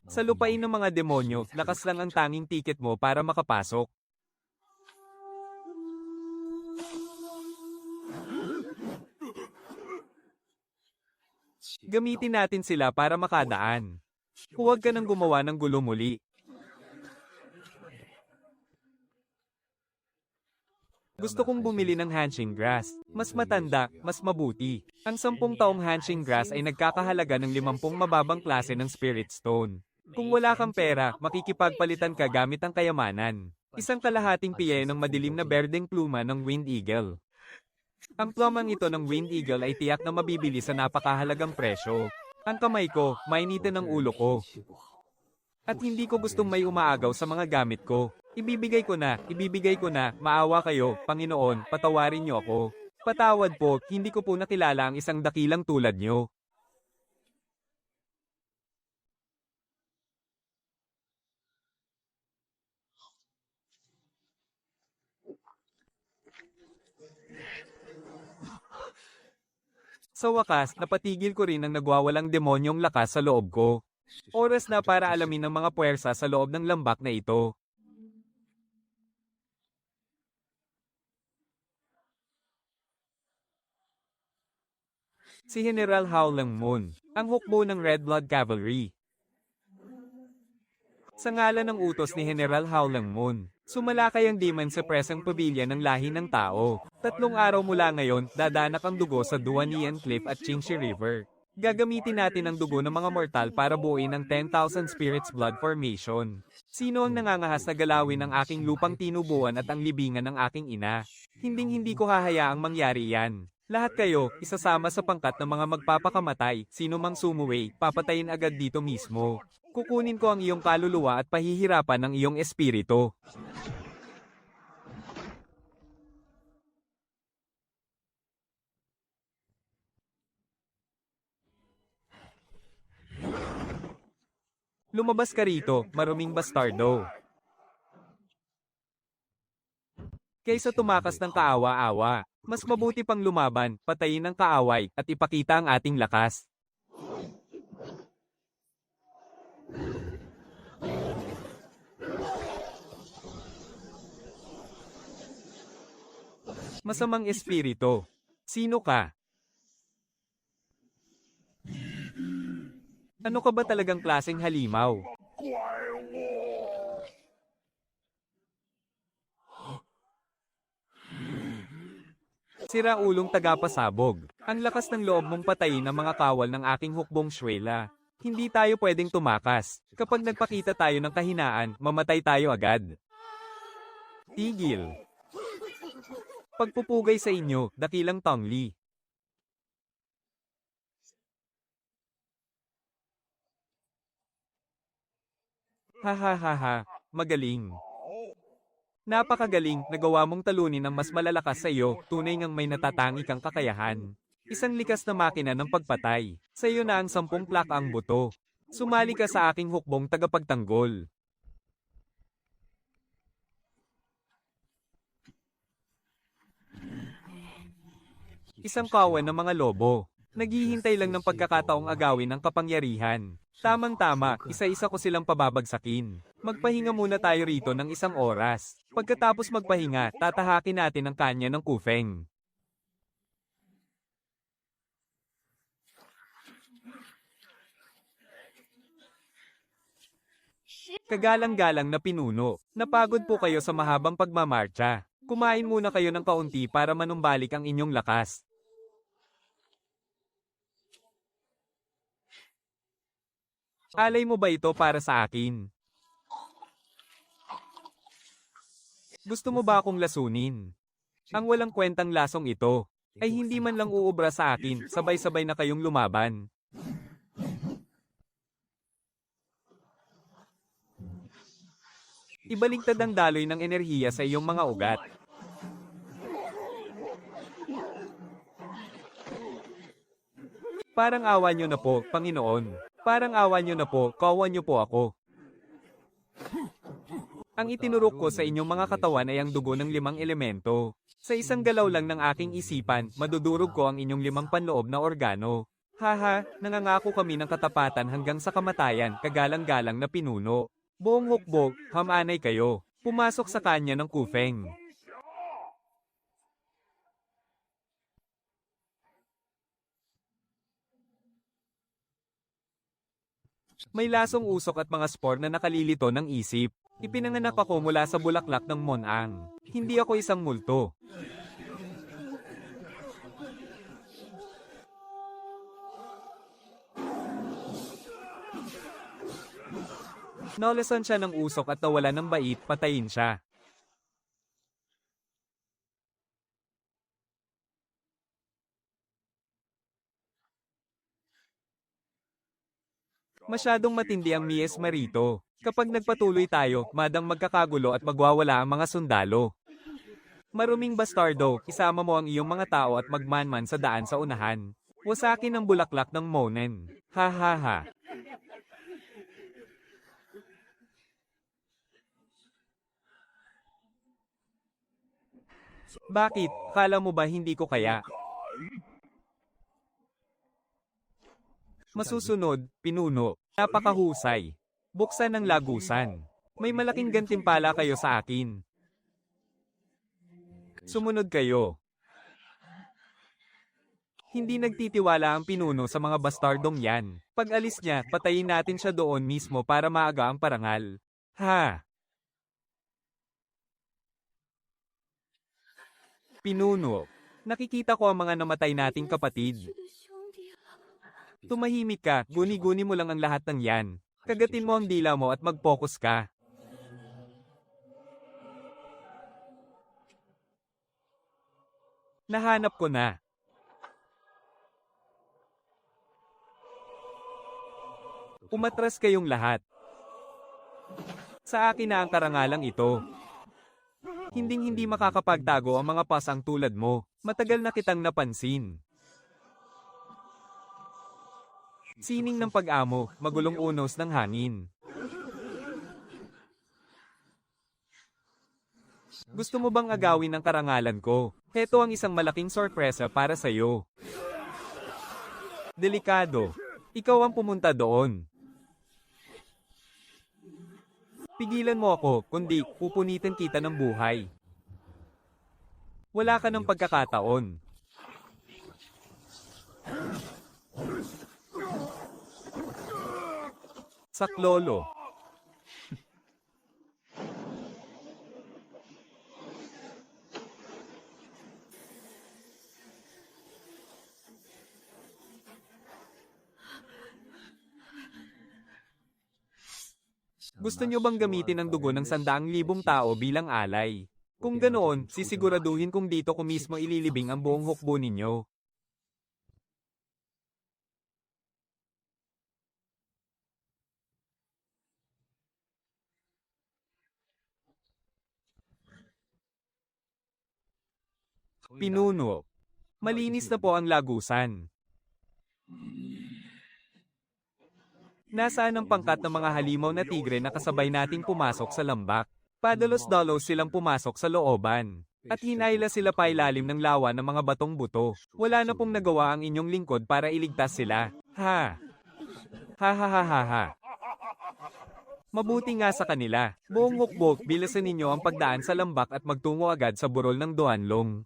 Sa lupain ng mga demonyo, lakas lang ang tanging tiket mo para makapasok. Gamitin natin sila para makadaan. Huwag ka nang gumawa ng gulo muli. Gusto kong bumili ng Hanshin Grass. Mas matanda, mas mabuti. Ang 10 taong Hanshin Grass ay nagkakahalaga ng 50 mababang klase ng Spirit Stone. Kung wala kang pera, makikipagpalitan ka gamit ang kayamanan. Isang kalahating piye ng madilim na berdeng pluma ng Wind Eagle. Ang plumang ito ng Wind Eagle ay tiyak na mabibili sa napakahalagang presyo. Ang kamay ko, mainitin ang ulo ko. At hindi ko gustong may umaagaw sa mga gamit ko. Ibibigay ko na, maawa kayo, Panginoon, patawarin niyo ako. Patawad po, hindi ko po nakilala ang isang dakilang tulad nyo. Sa wakas, napatigil ko rin ang nagwawalang demonyong lakas sa loob ko. Oras na para alamin ng mga puwersa sa loob ng lambak na ito. Si General Howlang Moon, ang hukbo ng Red Blood Cavalry. Sa ngalan ng utos ni General Howlang Moon, sumalakay ang demon sa presang pamilya ng lahi ng tao. 3 araw mula ngayon, dadanak ang dugo sa Duanian Cliff at Qingxi River. Gagamitin natin ang dugo ng mga mortal para buuin ang 10,000 Spirits Blood Formation. Sino ang nangangahas na galawin ang aking lupang tinubuan at ang libingan ng aking ina? Hinding-hindi ko hahayaang mangyari yan. Lahat kayo, isasama sa pangkat ng mga magpapakamatay, sino mang sumuway, papatayin agad dito mismo. Kukunin ko ang iyong kaluluwa at pahihirapan ng iyong espiritu. Lumabas ka rito, maruming bastardo. Kaysa tumakas ng kaawa-awa, mas mabuti pang lumaban, patayin ang kaaway, at ipakita ang ating lakas. Masamang espiritu. Sino ka? Ano ka ba talagang klaseng halimaw? Sira ulong tagapasabog. Ang lakas ng loob mong patayin ang mga kawal ng aking hukbong Shwela. Hindi tayo pwedeng tumakas. Kapag nagpakita tayo ng kahinaan, mamatay tayo agad. Tigil. Pagpupugay sa inyo, dakilang Tongli. Hahaha, magaling. Napakagaling, nagawa mong talunin ang mas malalakas sa iyo, tunay ngang may natatangi kang kakayahan. Isang likas na makina ng pagpatay. Sa iyo na ang 10 plaka ang buto. Sumali ka sa aking hukbong tagapagtanggol. Isang kawan ng mga lobo. Naghihintay lang ng pagkakataong agawin ang kapangyarihan. Tamang-tama, isa-isa ko silang pababagsakin. Magpahinga muna tayo rito ng 1 oras. Pagkatapos magpahinga, tatahakin natin ang kanya ng Kufeng. Kagalang-galang na pinuno. Napagod po kayo sa mahabang pagmamarcha. Kumain muna kayo ng kaunti para manumbalik ang inyong lakas. Alay mo ba ito para sa akin? Gusto mo ba akong lasunin? Ang walang kwentang lasong ito ay hindi man lang uubra sa akin, sabay-sabay na kayong lumaban. Ibaligtad ang daloy ng enerhiya sa iyong mga ugat. Parang awa nyo na po, Panginoon. Parang awa nyo na po, kawan nyo po ako. Ang itinurok ko sa inyong mga katawan ay ang dugo ng 5 elemento. Sa isang galaw lang ng aking isipan, madudurog ko ang inyong 5 panloob na organo. Haha, nangangako kami ng katapatan hanggang sa kamatayan, kagalang-galang na pinuno. Buong hukbog, hamanay kayo. Pumasok sa kanya ng Kufeng. May lasong usok at mga spore na nakalilito ng isip. Ipinanganak ako mula sa bulaklak ng Monang. Hindi ako isang multo. Nalasan siya ng usok at nawala ng bait, patayin siya. Masyadong matindi ang Mies Marito. Kapag nagpatuloy tayo, madang magkakagulo at magwawala ang mga sundalo. Maruming bastardo, isama mo ang iyong mga tao at magmanman sa daan sa unahan. Wasakin ang bulaklak ng Monen. Ha ha ha. Bakit? Kala mo ba hindi ko kaya? Masusunod, pinuno. Napakahusay. Buksan ang lagusan. May malaking gantimpala kayo sa akin. Sumunod kayo. Hindi nagtitiwala ang pinuno sa mga bastardong yan. Pag alis niya, patayin natin siya doon mismo para maaga ang parangal. Ha? Pinuno. Nakikita ko ang mga namatay nating kapatid. Tumahimik ka, guni-guni mo lang ang lahat ng yan. Kagatin mo ang dila mo at mag-focus ka. Nahanap ko na. Umatras kayong lahat. Sa akin na ang karangalang ito. Hinding-hindi makakapagtago ang mga pasang tulad mo. Matagal na kitang napansin. Sining ng pag-amo, magulong unos ng hangin. Gusto mo bang agawin ang karangalan ko? Heto ang isang malaking sorpresa para sa'yo. Delikado. Ikaw ang pumunta doon. Pigilan mo ako, kundi pupunitin kita ng buhay. Wala ka ng pagkakataon. Saklolo. Gusto nyo bang gamitin ang dugo ng 100,000 tao bilang alay? Kung ganoon, sisiguraduhin kong dito ko mismo ililibing ang buong hukbo ninyo. Pinuno. Malinis na po ang lagusan. Nasaan ang pangkat ng mga halimaw na tigre na kasabay nating pumasok sa lambak? Padalos-dalos silang pumasok sa looban. At hinayla sila pailalim ng lawa ng mga batong buto. Wala na pong nagawa ang inyong lingkod para iligtas sila. Ha? Ha ha ha ha ha. Mabuti nga sa kanila. Buong hukbo, bilasan ninyo ang pagdaan sa lambak at magtungo agad sa burol ng Duanlong.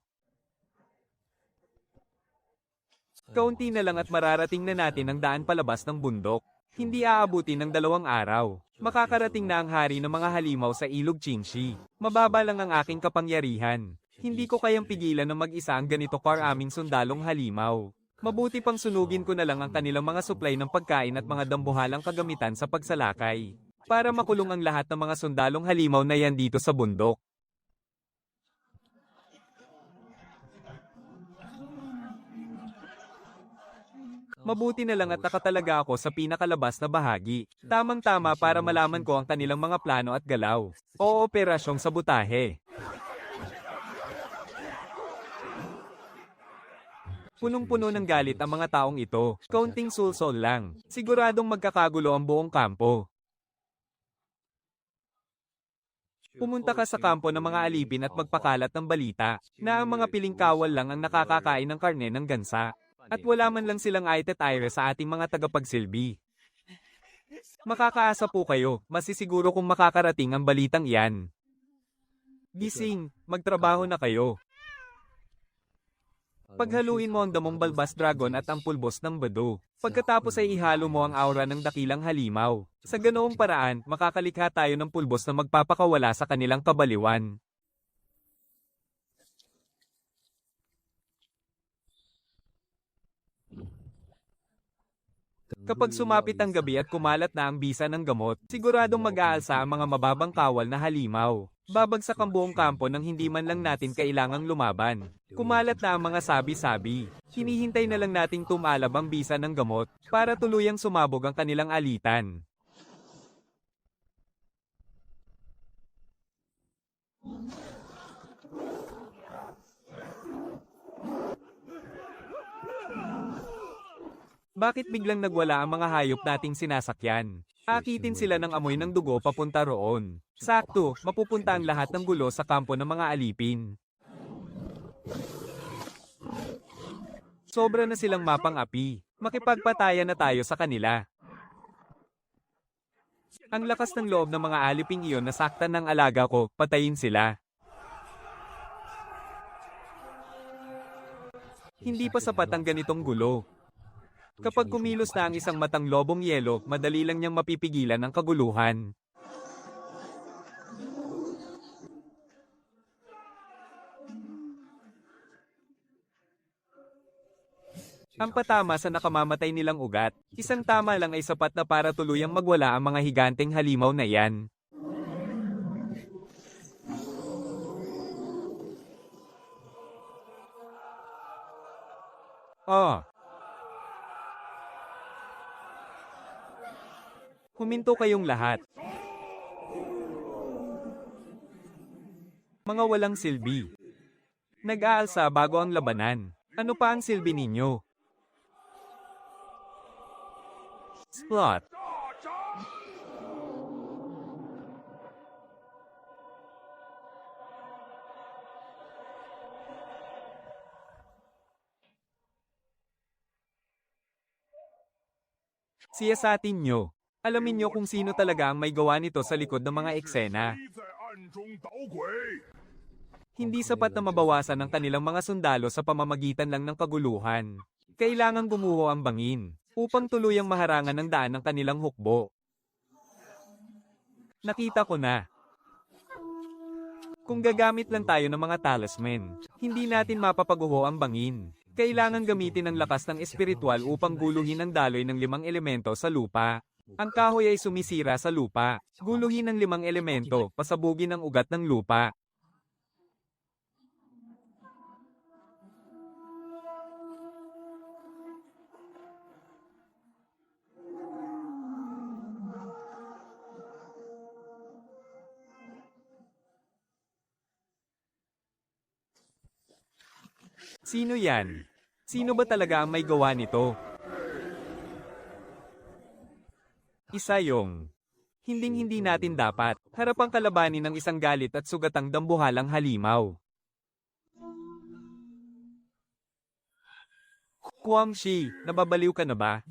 Kaunti na lang at mararating na natin ang daan palabas ng bundok. Hindi aabutin ng 2 araw. Makakarating na ang hari ng mga halimaw sa ilog Qingxi. Mababa lang ang aking kapangyarihan. Hindi ko kayang pigilan na mag-isa ang ganito karaming sundalong halimaw. Mabuti pang sunugin ko na lang ang kanilang mga supply ng pagkain at mga dambuhalang kagamitan sa pagsalakay. Para makulong ang lahat ng mga sundalong halimaw na yan dito sa bundok. Mabuti na lang at nakatalaga ako sa pinakalabas na bahagi. Tamang-tama para malaman ko ang kanilang mga plano at galaw. O operasyong sabotahe. Punong-puno ng galit ang mga taong ito. Kaunting sulsol lang. Siguradong magkakagulo ang buong kampo. Pumunta ka sa kampo ng mga alipin at magpakalat ng balita na ang mga piling kawal lang ang nakakakain ng karne ng gansa. At wala man lang silang aite-tire sa ating mga tagapagsilbi. Makakaasa po kayo, masisiguro kung makakarating ang balitang iyan. Gising, magtrabaho na kayo. Paghaluin mo ang damong balbas dragon at ang pulbos ng bado. Pagkatapos ay ihalo mo ang aura ng dakilang halimaw. Sa ganoong paraan, makakalikha tayo ng pulbos na magpapakawala sa kanilang kabaliwan. Kapag sumapit ang gabi at kumalat na ang bisa ng gamot, siguradong mag-aalsa ang mga mababang kawal na halimaw. Babagsak ang buong kampo nang hindi man lang natin kailangang lumaban. Kumalat na ang mga sabi-sabi. Hinihintay na lang nating tumalab ang bisa ng gamot para tuluyang sumabog ang kanilang alitan. Bakit biglang nagwala ang mga hayop nating sinasakyan? Akitin sila ng amoy ng dugo papunta roon. Sakto, mapupunta ang lahat ng gulo sa kampo ng mga alipin. Sobra na silang mapang-api. Makipagpatayan na tayo sa kanila. Ang lakas ng loob ng mga aliping iyon na saktan ng alaga ko, patayin sila. Hindi pa sapat ang ganitong gulo. Kapag kumilos na ang isang matang lobong yelo, madali lang niyang mapipigilan ang kaguluhan. Ang patama sa nakamamatay nilang ugat, isang tama lang ay sapat na para tuluyang magwala ang mga higanteng halimaw na iyan. Oh! Huminto kayong lahat. Mga walang silbi. Nag-aalsa bago ang labanan. Ano pa ang silbi ninyo? Splot. Siyasatin nyo. Alamin nyo kung sino talaga ang may gawa nito sa likod ng mga eksena. Hindi sapat na mabawasan ang kanilang mga sundalo sa pamamagitan lang ng kaguluhan. Kailangang gumuho ang bangin, upang tuluyang maharangan ng daan ng kanilang hukbo. Nakita ko na. Kung gagamit lang tayo ng mga talisman, hindi natin mapapaguho ang bangin. Kailangan gamitin ang lakas ng espiritual upang guluhin ang daloy ng 5 elemento sa lupa. Ang kahoy ay sumisira sa lupa. Guluhin ang 5 elemento, pasabugin ang ugat ng lupa. Sino yan? Sino ba talaga ang may gawa nito? Isa yung hinding-hindi natin dapat harapang kalabanin ng isang galit at sugatang dambuhalang halimaw. Guangxi, nababaliw ka na ba?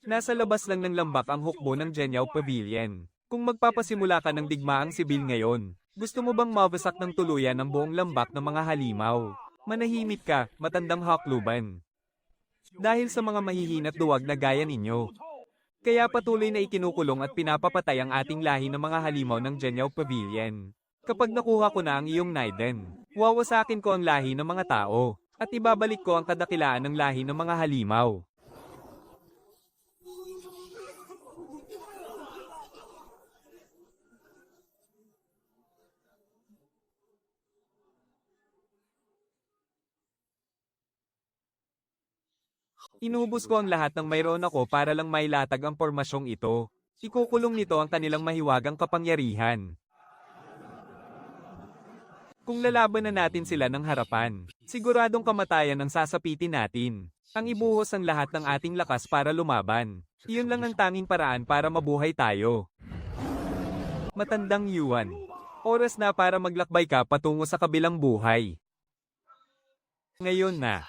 Nasa labas lang ng lambak ang hukbo ng Jianyao Pavilion. Kung magpapasimula ka ng digmaang sibil ngayon, gusto mo bang mabasak ng tuluyan ang buong lambak ng mga halimaw? Manahimik ka, matandang hakluban. Dahil sa mga mahihina't duwag na gaya ninyo. Kaya patuloy na ikinukulong at pinapapatay ang ating lahi ng mga halimaw ng Jianyao Pavilion. Kapag nakuha ko na ang iyong Naiden, wawasakin ko ang lahi ng mga tao, at ibabalik ko ang kadakilaan ng lahi ng mga halimaw. Inubos ko ang lahat ng mayroon ako para lang mailatag ang pormasyong ito. Ikukulong nito ang kanilang mahiwagang kapangyarihan. Kung lalaban na natin sila ng harapan, siguradong kamatayan ang sasapitin natin. Ang ibuhos ang lahat ng ating lakas para lumaban. Iyon lang ang tanging paraan para mabuhay tayo. Matandang Yuan. Oras na para maglakbay ka patungo sa kabilang buhay. Ngayon na.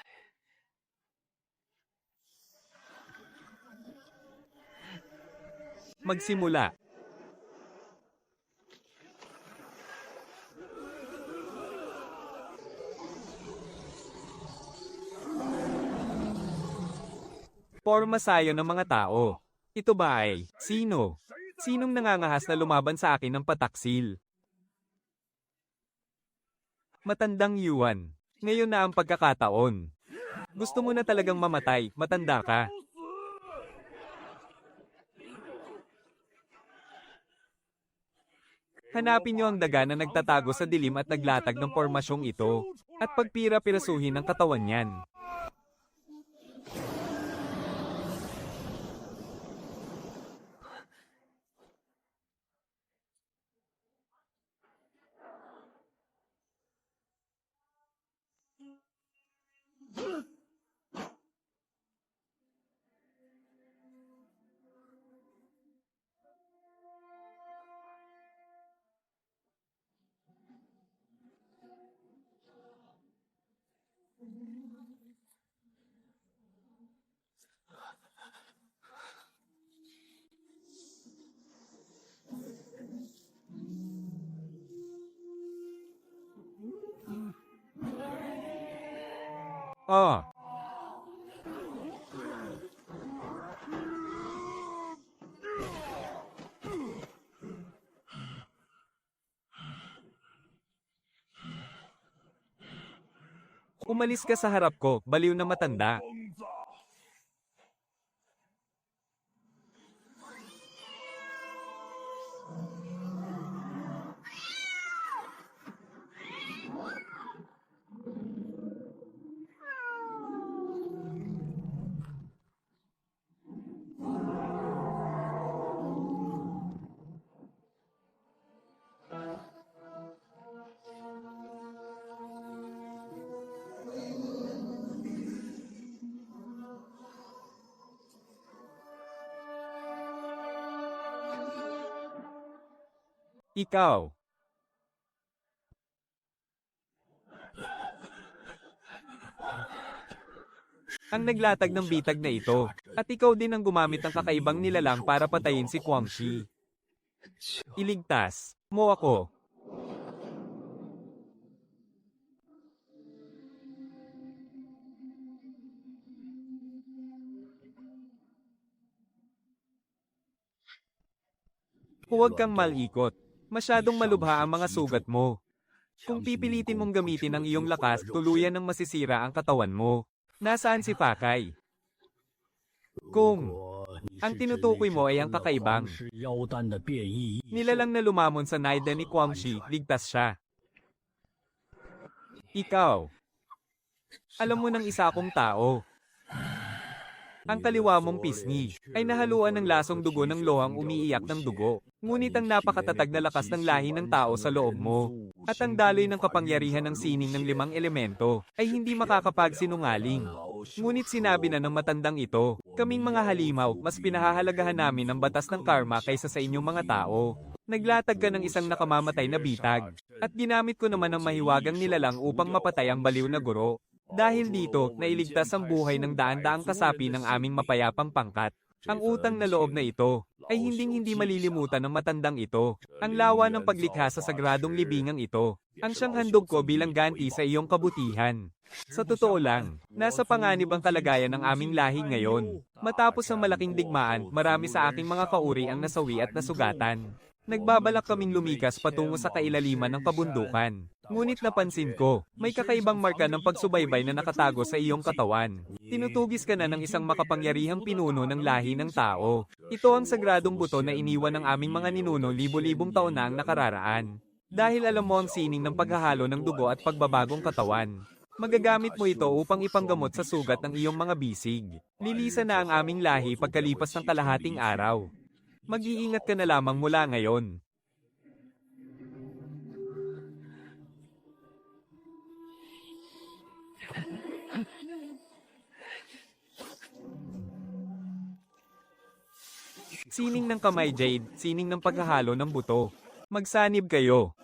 Magsimula. Porma sayo ng mga tao. Ito ba ay, sino? Sinong nangangahas na lumaban sa akin ng pataksil? Matandang Yuan. Ngayon na ang pagkakataon. Gusto mo na talagang mamatay, matanda ka. Hanapin niyo ang daga na nagtatago sa dilim at naglatag ng pormasyong ito, at pagpira-pirasuhin ang katawan niyan. Ah, umalis ka sa harap ko, baliw na matanda. Ikaw. Ang naglatag ng bitag na ito. At ikaw din ang gumamit ng kakaibang nilalang para patayin si Guangxi. Iligtas mo ako. Huwag kang malikot. Masyadong malubha ang mga sugat mo. Kung pipilitin mong gamitin ang iyong lakas, tuluyan ng masisira ang katawan mo. Nasaan si Fakay? Kung ang tinutukoy mo ay ang kakaibang nilalang na lumamon sa naida ni Guangxi, ligtas siya. Ikaw. Alam mo ng isa akong tao. Ang kaliwa mong pisngi ay nahaluan ng lasong dugo ng lohang umiiyak ng dugo. Ngunit ang napakatatag na lakas ng lahi ng tao sa loob mo at ang daloy ng kapangyarihan ng sining ng 5 elemento ay hindi makakapagsinungaling. Ngunit sinabi na ng matandang ito, kaming mga halimaw, mas pinahahalagahan namin ang batas ng karma kaysa sa inyong mga tao. Naglatag ka ng isang nakamamatay na bitag at ginamit ko naman ang mahiwagang nilalang upang mapatay ang baliw na guro. Dahil dito, nailigtas ang buhay ng daan-daang kasapi ng aming mapayapang pangkat. Ang utang na loob na ito ay hinding-hindi malilimutan ng matandang ito. Ang lawa ng paglikha sa sagradong libingang ito. Ang siyang handog ko bilang ganti sa iyong kabutihan. Sa totoo lang, nasa panganib ang kalagayan ng aming lahi ngayon. Matapos ang malaking digmaan, marami sa aking mga kauri ang nasawi at nasugatan. Nagbabalak kaming lumikas patungo sa kailaliman ng kabundukan. Ngunit napansin ko, may kakaibang marka ng pagsubaybay na nakatago sa iyong katawan. Tinutugis ka na ng isang makapangyarihang pinuno ng lahi ng tao. Ito ang sagradong buto na iniwan ng aming mga ninuno libo-libong taon na ang nakararaan. Dahil alam mo ang sining ng paghahalo ng dugo at pagbabagong katawan. Magagamit mo ito upang ipanggamot sa sugat ng iyong mga bisig. Lilisan na ang aming lahi pagkalipas ng kalahating araw. Mag-iingat ka na lamang mula ngayon. Sining ng kamay Jade, sining ng paghahalo ng buto. Magsanib kayo.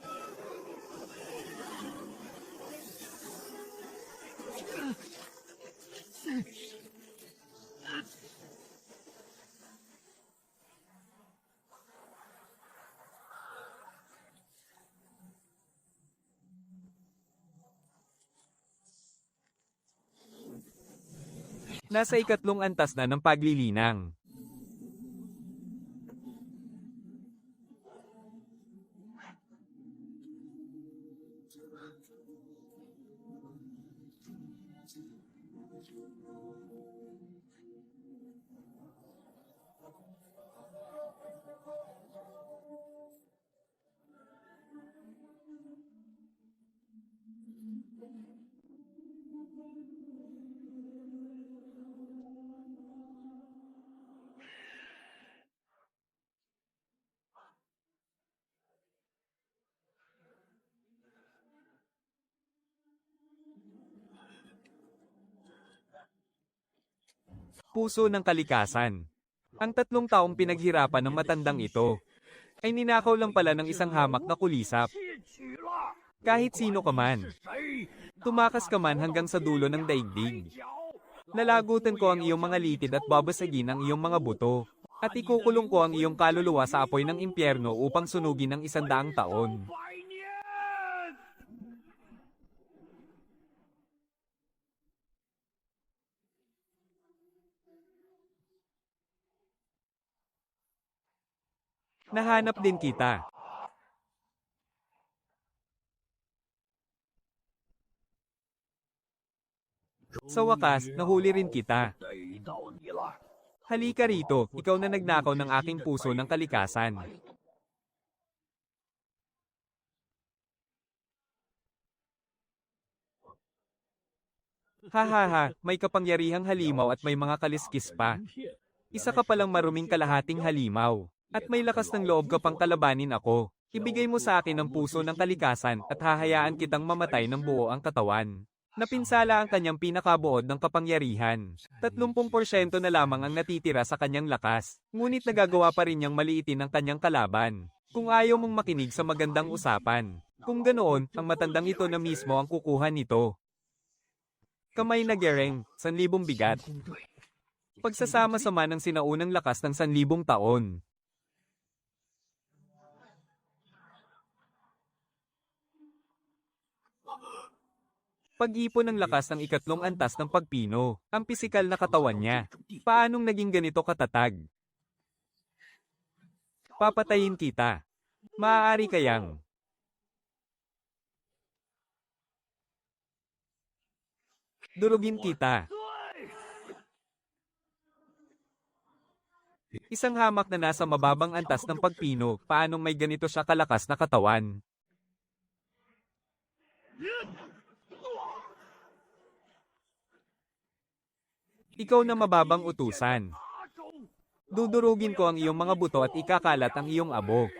Nasa ikatlong antas na ng paglilinang. Puso ng kalikasan. Ang 3 taong pinaghirapan ng matandang ito ay ninakaw lang pala ng isang hamak na kulisap. Kahit sino ka man, tumakas ka man hanggang sa dulo ng daigdig. Lalagutan ko ang iyong mga litid at babasagin ang iyong mga buto. At ikukulong ko ang iyong kaluluwa sa apoy ng impyerno upang sunugin ng 100 taon. Nahanap din kita. Sa wakas, nahuli rin kita. Halika rito, ikaw na nagnakaw ng aking puso ng kalikasan. Hahaha, may kapangyarihang halimaw at may mga kaliskis pa. Isa ka palang maruming kalahating halimaw. At may lakas ng loob ka pang kalabanin ako. Ibigay mo sa akin ang puso ng kalikasan at hahayaan kitang mamatay ng buo ang katawan. Napinsala ang kanyang pinakabuod ng kapangyarihan. 30% na lamang ang natitira sa kanyang lakas. Ngunit nagagawa pa rin niyang maliitin ang kanyang kalaban. Kung ayaw mong makinig sa magandang usapan. Kung ganoon, ang matandang ito na mismo ang kukuha nito. Kamay na gereng, 1,000 bigat. Pagsasama-sama ng sinaunang lakas ng 1,000 taon. Pag-ipon ng lakas ng ikatlong antas ng pagpino, ang pisikal na katawan niya. Paanong naging ganito katatag? Papatayin kita. Maaari kayang. Durugin kita. Isang hamak na nasa mababang antas ng pagpino, paanong may ganito siya kalakas na katawan? Ikaw na mababang utusan. Dudurugin ko ang iyong mga buto at ikakalat ang iyong abo.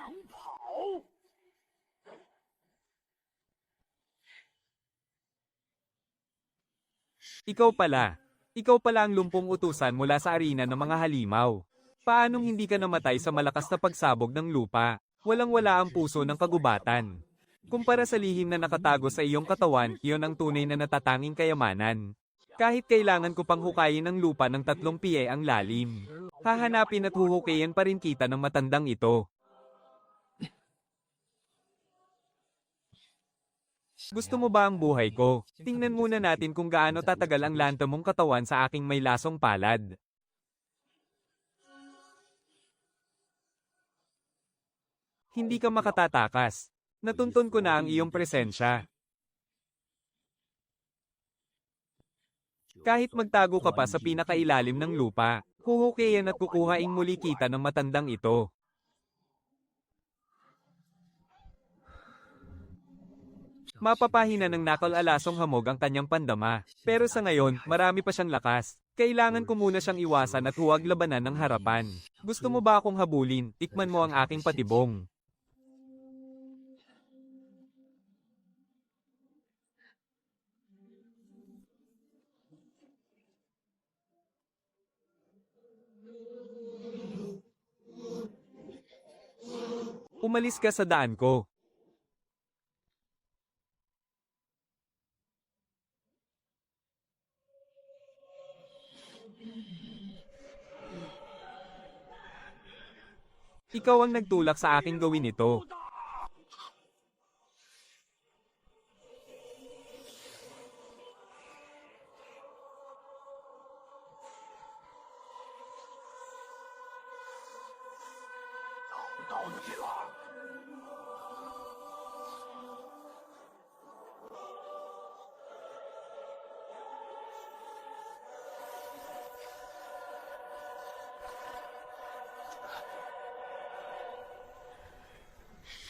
Ikaw pala. Ikaw pala ang lumpong utusan mula sa arena ng mga halimaw. Paanong hindi ka namatay sa malakas na pagsabog ng lupa? Walang-wala ang puso ng kagubatan. Kumpara sa lihim na nakatago sa iyong katawan, iyon ang tunay na natatanging kayamanan. Kahit kailangan ko pang hukayin ng lupa ng 3 piye ang lalim. Hahanapin at huhukayin pa rin kita ng matandang ito. Gusto mo ba ang buhay ko? Tingnan muna natin kung gaano tatagal ang lanta mong katawan sa aking may lasong palad. Hindi ka makatatakas. Natuntun ko na ang iyong presensya. Kahit magtago ka pa sa pinakailalim ng lupa, huhukayin at kukuhaing muli kita ng matandang ito. Mapapahina ng nakal-alasong hamog ang kanyang pandama. Pero sa ngayon, marami pa siyang lakas. Kailangan ko muna siyang iwasan at huwag labanan ng harapan. Gusto mo ba akong habulin? Tikman mo ang aking patibong. Umalis ka sa daan ko. Ikaw ang nagtulak sa aking gawin ito.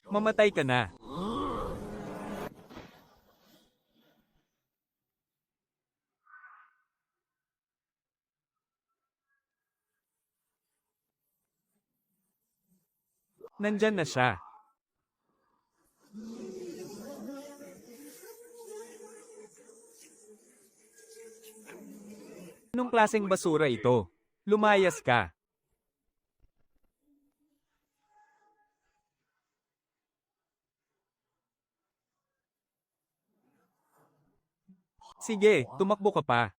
Mamatay ka na. Nandyan na siya. Anong klaseng basura ito? Lumayas ka. Sige, tumakbo ka pa.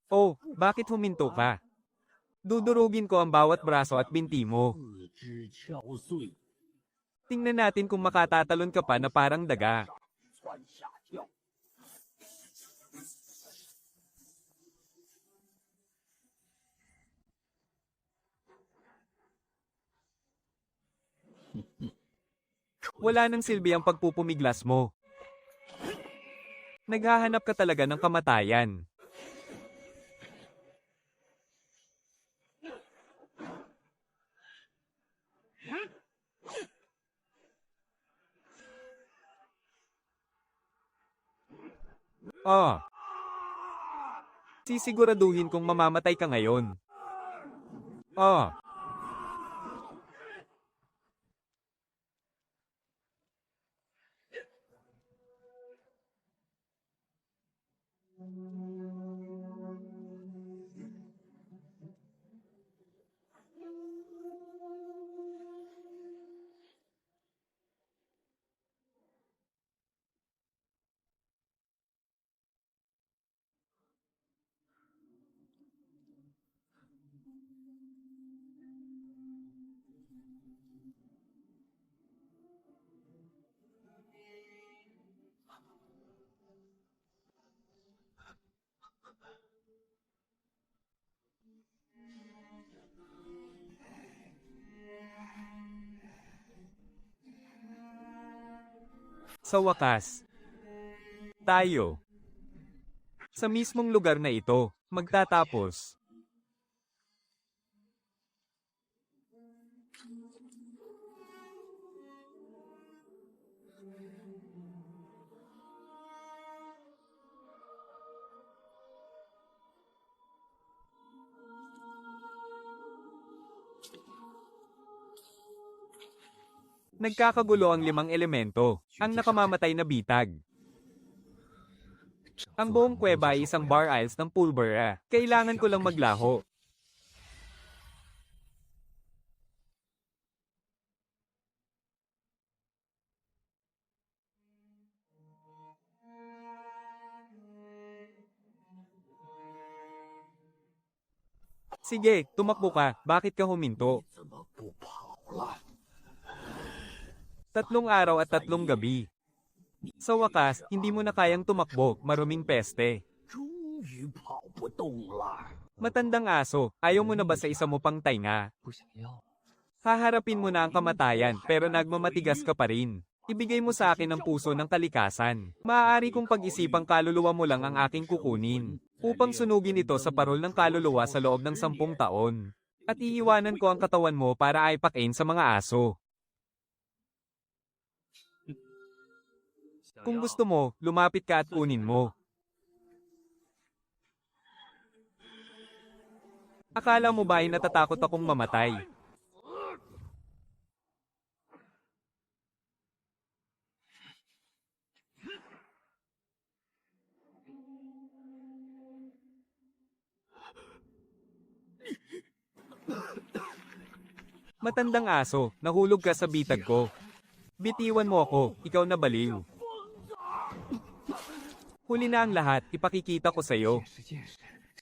Oh, bakit huminto ka? Dudurugin ko ang bawat braso at binti mo. Tingnan natin kung makatatalon ka pa na parang daga. Wala nang silbi ang pagpupumiglas mo. Naghahanap ka talaga ng kamatayan. Ah, sisiguraduhin kong mamamatay ka ngayon. Ah, sa wakas, tayo, sa mismong lugar na ito, magtatapos. Nagkakagulo ang 5 elemento, ang nakamamatay na bitag. Ang buong kuweba ay isang bar isles ng pulbura. Kailangan ko lang maglaho. Sige, tumakbo ka. Bakit ka huminto? 3 araw at 3 gabi. Sa wakas, hindi mo na kayang tumakbo, maruming peste. 终于跑不动了。 Matandang aso, ayaw mo na ba sa isa mo pang tainga? 不想要。 Haharapin mo na ang kamatayan, pero nagmamatigas ka pa rin. Ibigay mo sa akin ang puso ng kalikasan. Maaari kong pag-isipang kaluluwa mo lang ang aking kukunin, upang sunugin ito sa parol ng kaluluwa sa loob ng 10 taon. At iiwanan ko ang katawan mo para aipakin sa mga aso. Kung gusto mo, lumapit ka at kunin mo. Akala mo ba ay natatakot akong mamatay? Matandang aso, nahulog ka sa bitag ko. Bitiwan mo ako, ikaw na baliw. Huli na ang lahat, ipakikita ko sa'yo.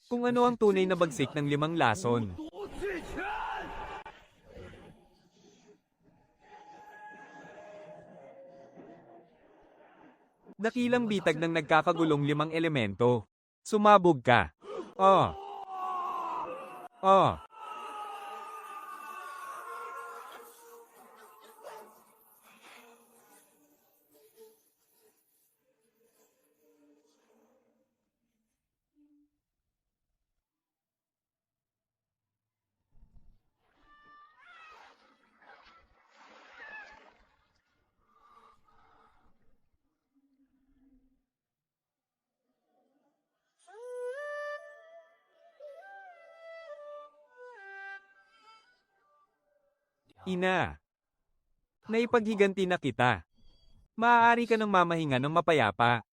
Kung ano ang tunay na bagsik ng 5 lason. Dakilang bitag ng nagkakagulong 5 elemento. Sumabog ka. Ah. Ah. Ina. Naipaghiganti na kita. Maaari ka ng mamahinga ng mapayapa.